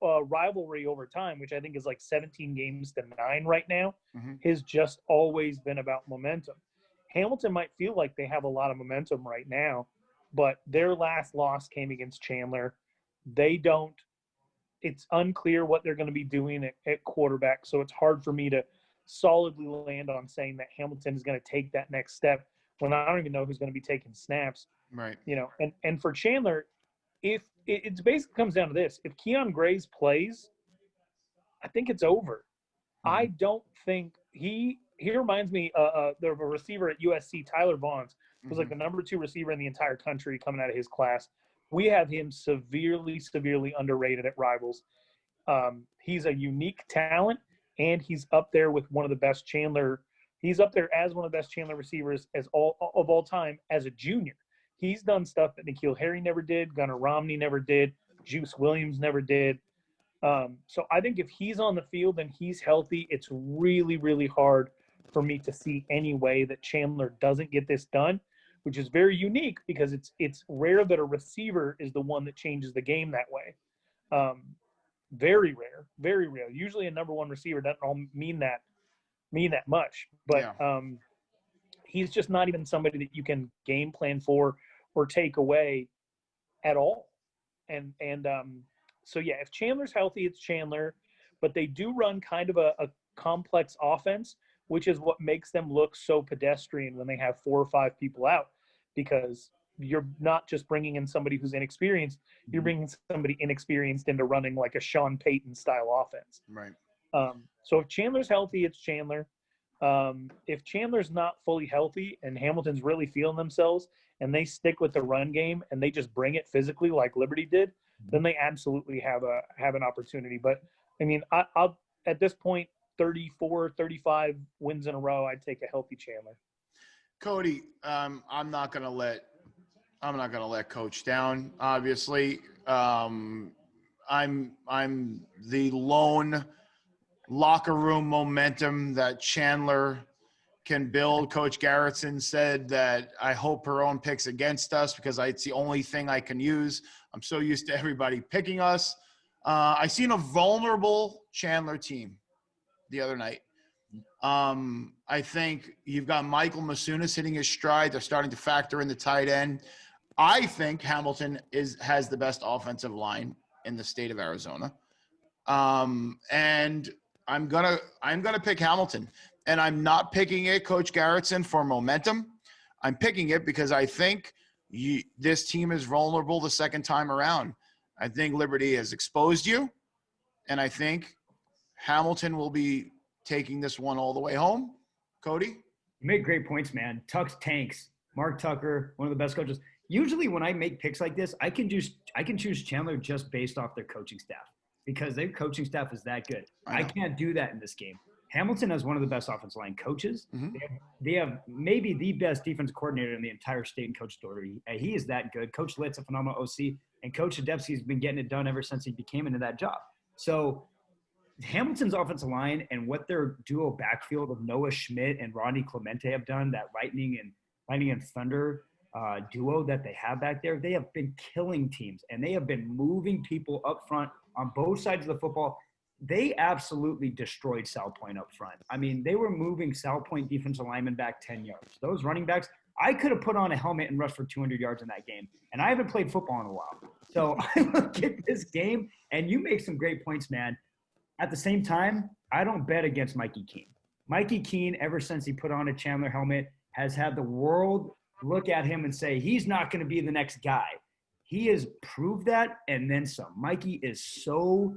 rivalry over time, which I think is like 17 games to 9 right now, has just always been about momentum. Hamilton might feel like they have a lot of momentum right now, but their last loss came against Chandler. They don't. It's unclear what they're going to be doing at quarterback, so it's hard for me to solidly land on saying that Hamilton is going to take that next step when I don't even know who's going to be taking snaps. Right. And for Chandler, if it basically comes down to this, if Keon Grays plays, I think it's over. I don't think he reminds me of a receiver at USC, Tyler Vaughns, who's like the number 2 receiver in the entire country coming out of his class. We have him severely underrated at Rivals. He's a unique talent, and he's up there with one of the best Chandler. He's up there as one of the best Chandler receivers of all time as a junior. He's done stuff that N'Keal Harry never did, Gunnar Romney never did, Juice Williams never did. So I think if he's on the field and he's healthy, it's really, really hard for me to see any way that Chandler doesn't get this done, which is very unique because it's rare that a receiver is the one that changes the game that way. Very rare, very rare. Usually a number 1 receiver doesn't all mean that much, but he's just not even somebody that you can game plan for or take away at all. And so yeah, if Chandler's healthy, it's Chandler, but they do run kind of a complex offense, which is what makes them look so pedestrian when they have 4 or 5 people out, because you're not just bringing in somebody who's inexperienced, you're bringing somebody inexperienced into running like a Sean Payton style offense. Right. So if Chandler's healthy, it's Chandler. If Chandler's not fully healthy and Hamilton's really feeling themselves and they stick with the run game and they just bring it physically like Liberty did, then they absolutely have an opportunity. But I mean, I'll at this point, 34, 35 wins in a row, I'd take a healthy Chandler. Cody, I'm not gonna let Coach down. Obviously, I'm the lone locker room momentum that Chandler can build. Coach Garrettson said that I hope her own picks against us because it's the only thing I can use. I'm so used to everybody picking us. I seen a vulnerable Chandler team the other night. I think you've got Michael Masunas hitting his stride. They're starting to factor in the tight end. I think Hamilton has the best offensive line in the state of Arizona. And I'm gonna pick Hamilton. And I'm not picking it, Coach Garrettson, for momentum. I'm picking it because I think this team is vulnerable the second time around. I think Liberty has exposed you, and I think Hamilton will be taking this one all the way home. Cody? You make great points, man. Tuck's tanks. Mark Tucker, one of the best coaches. Usually when I make picks like this, I can choose Chandler just based off their coaching staff because their coaching staff is that good. I can't do that in this game. Hamilton has one of the best offensive line coaches. Mm-hmm. They have maybe the best defensive coordinator in the entire state and Coach Doherty. He is that good. Coach Litt's a phenomenal OC, and Coach Adepsky's been getting it done ever since he became into that job. So Hamilton's offensive line and what their duo backfield of Noah Schmidt and Ronnie Clemente have done, that lightning and thunder duo that they have back there, they have been killing teams, and they have been moving people up front on both sides of the football. They absolutely destroyed South Point up front. I mean, they were moving South Point defensive linemen back 10 yards. Those running backs, I could have put on a helmet and rushed for 200 yards in that game. And I haven't played football in a while. So I look at this game, and you make some great points, man. At the same time, I don't bet against Mikey Keene. Mikey Keene, ever since he put on a Chandler helmet, has had the world look at him and say, he's not going to be the next guy. He has proved that and then some. Mikey is so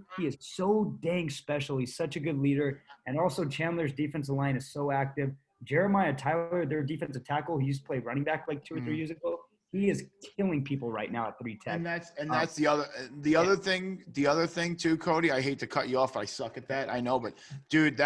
dang special. He's such a good leader. And also Chandler's defensive line is so active. Jeremiah Tyler, their defensive tackle, he used to play running back like 2 or 3 years ago. He is killing people right now at 3 tech. And that's the other thing too, Cody. I hate to cut you off. I suck at that. I know, but dude,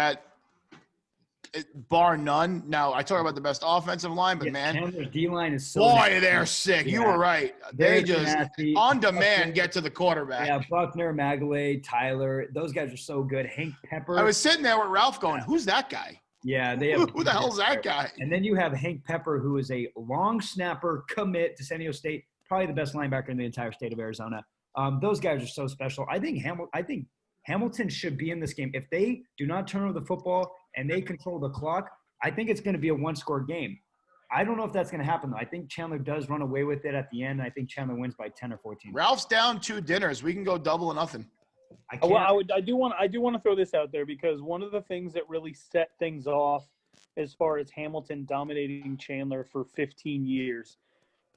bar none. Now I talk about the best offensive line, but man, Chandler's D line is so. Boy, they're sick. Yeah. You were right. They just nasty. On demand get to the quarterback. Yeah, Buckner, Magalay, Tyler, those guys are so good. Hank Pepper. I was sitting there with Ralph going, "Who's that guy?" Yeah, they have. Who the hell's that guy? And then you have Hank Pepper, who is a long snapper commit to San Diego State, probably the best linebacker in the entire state of Arizona. Those guys are so special. I think Hamilton should be in this game. If they do not turn over the football and they control the clock, I think it's going to be a one-score game. I don't know if that's going to happen, though. I think Chandler does run away with it at the end. I think Chandler wins by 10 or 14. Ralph's down 2 dinners. We can go double or nothing. I do want to throw this out there because one of the things that really set things off as far as Hamilton dominating Chandler for 15 years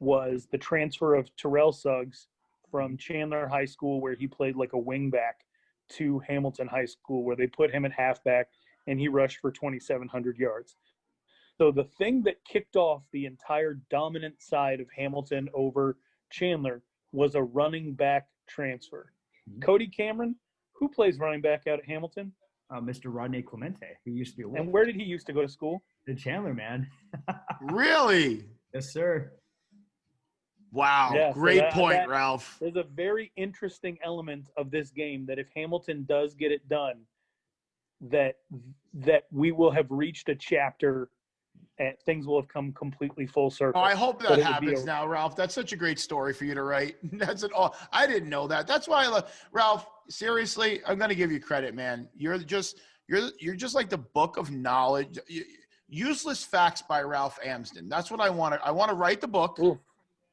was the transfer of Terrell Suggs from Chandler High School, where he played like a wingback, to Hamilton High School, where they put him at halfback and he rushed for 2,700 yards. So the thing that kicked off the entire dominant side of Hamilton over Chandler was a running back transfer. Mm-hmm. Cody Cameron, who plays running back out at Hamilton? Mr. Rodney Clemente, who used to be a And where did he used to go to school? The Chandler, man. Really? Yes, sir. Wow. Yeah, great point, Ralph. There's a very interesting element of this game that if Hamilton does get it done, that we will have reached a chapter and things will have come completely full circle. Oh, I hope that happens now, Ralph. That's such a great story for you to write. That's it all. I didn't know that. That's why I love Ralph. Seriously, I'm going to give you credit, man. You're just like the book of knowledge. Useless Facts by Ralph Amsden. That's what I want to. I want to write the book. Ooh,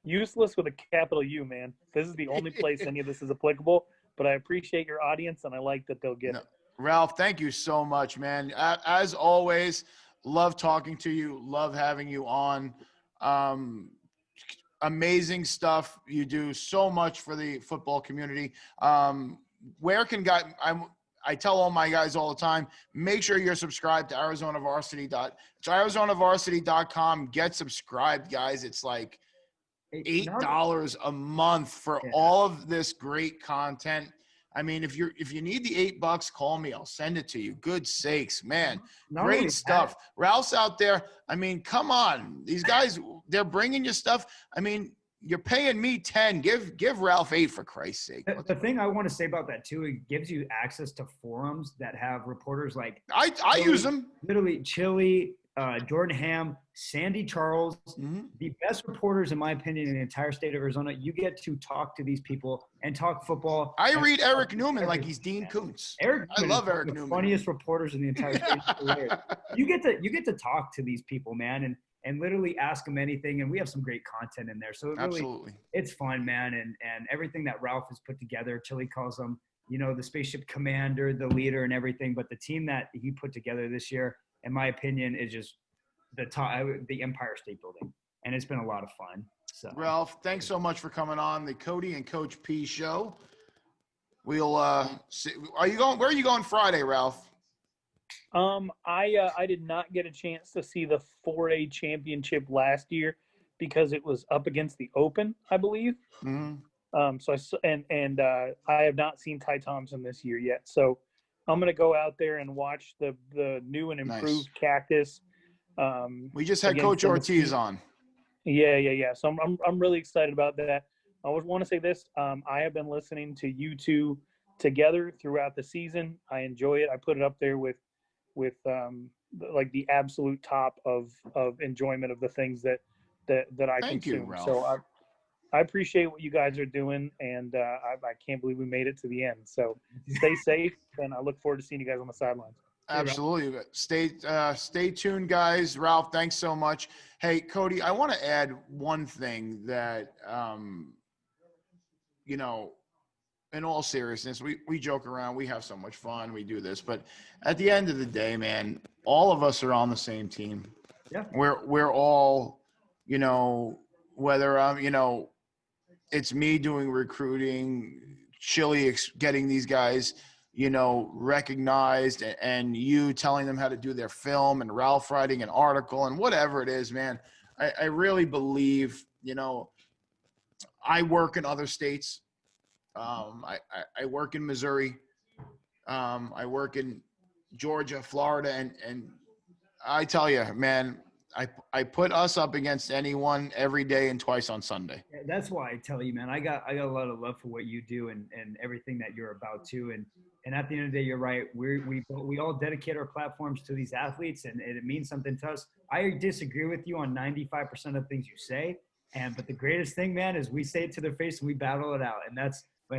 useless with a capital U, man. This is the only place any of this is applicable. But I appreciate your audience, and I like that they'll get it. Ralph, thank you so much, man. As always. Love talking to you. Love having you on. Amazing stuff. You do so much for the football community. Where can guys? I tell all my guys all the time. Make sure you're subscribed to ArizonaVarsity.com. Get subscribed, guys. It's like $8 a month for all of this great content. I mean, if you need the $8, call me. I'll send it to you. Good sakes, man. Great stuff. Ralph's out there. I mean, come on. These guys, they're bringing you stuff. I mean, you're paying me 10. Give Ralph 8 for Christ's sake. The thing I want to say about that too, it gives you access to forums that have reporters like I use them. Literally Chili, Jordan Ham, Sandy Charles, the best reporters, in my opinion, in the entire state of Arizona. You get to talk to these people and talk football. I read Eric Newman like he's Dean Koontz. I love Eric Newman. Funniest reporters in the entire state. You get to talk to these people, man, and literally ask them anything. And we have some great content in there. So it's fun, man. And everything that Ralph has put together, Chili calls them, the spaceship commander, the leader, and everything. But the team that he put together this year, in my opinion, is just the Empire State Building, and it's been a lot of fun. So, Ralph, thanks so much for coming on the Cody and Coach P show. We'll see. Where are you going Friday, Ralph? I did not get a chance to see the 4A championship last year because it was up against the Open, I believe. Mm-hmm. So I have not seen Ty Thompson this year yet. So I'm going to go out there and watch the new and improved Cactus. We just had Coach Ortiz on. Yeah. So I'm really excited about that. I want to say this. I have been listening to you two together throughout the season. I enjoy it. I put it up there with like the absolute top of enjoyment of the things that I Thank consume. You, Ralph. So I appreciate what you guys are doing, and I can't believe we made it to the end. So stay safe, and I look forward to seeing you guys on the sidelines. Absolutely. Stay tuned, guys. Ralph, thanks so much. Hey, Cody, I want to add one thing that, in all seriousness, we joke around. We have so much fun. We do this. But at the end of the day, man, all of us are on the same team. Yeah. We're all you know, whether it's me doing recruiting, Chili getting these guys, recognized, and you telling them how to do their film, and Ralph writing an article and whatever it is, man. I really believe, I work in other states. I work in Missouri. I work in Georgia, Florida, and I tell you, man, I put us up against anyone every day and twice on Sunday. That's why I tell you, man, I got a lot of love for what you do and everything that you're about to. And at the end of the day, you're right. We all dedicate our platforms to these athletes, and it means something to us. I disagree with you on 95% of things you say. But the greatest thing, man, is we say it to their face and we battle it out. And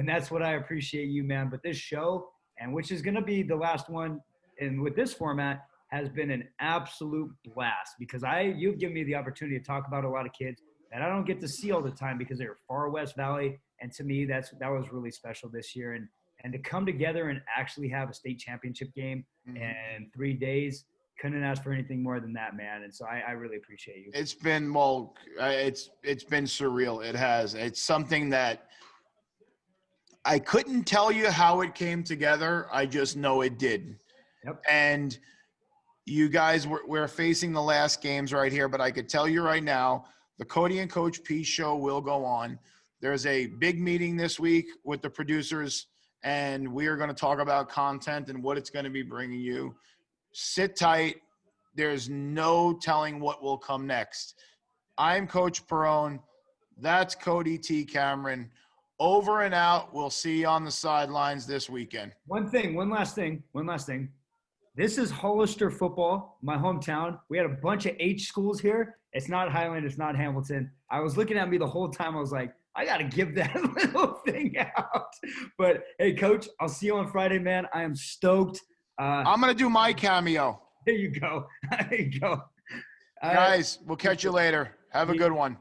that's what I appreciate you, man. But this show, and which is going to be the last one, and with this format, has been an absolute blast because you've given me the opportunity to talk about a lot of kids that I don't get to see all the time because they're far West Valley. And to me, that was really special this year. And to come together and actually have a state championship game in 3 days, couldn't ask for anything more than that, man. And so I really appreciate you. It's been, it's been surreal. It has. It's something that I couldn't tell you how it came together. I just know it did. Yep. And you guys, we're facing the last games right here, but I could tell you right now, the Cody and Coach P show will go on. There's a big meeting this week with the producers, and we are going to talk about content and what it's going to be bringing you. Sit tight. There's no telling what will come next. I'm Coach Perone. That's Cody T. Cameron. Over and out. We'll see you on the sidelines this weekend. One last thing. This is Hollister football, my hometown. We had a bunch of H schools here. It's not Highland. It's not Hamilton. I was looking at me the whole time. I was like, I got to give that little thing out. But, hey, Coach, I'll see you on Friday, man. I am stoked. I'm going to do my cameo. There you go. There you go. Guys, we'll catch you later. Have a good one.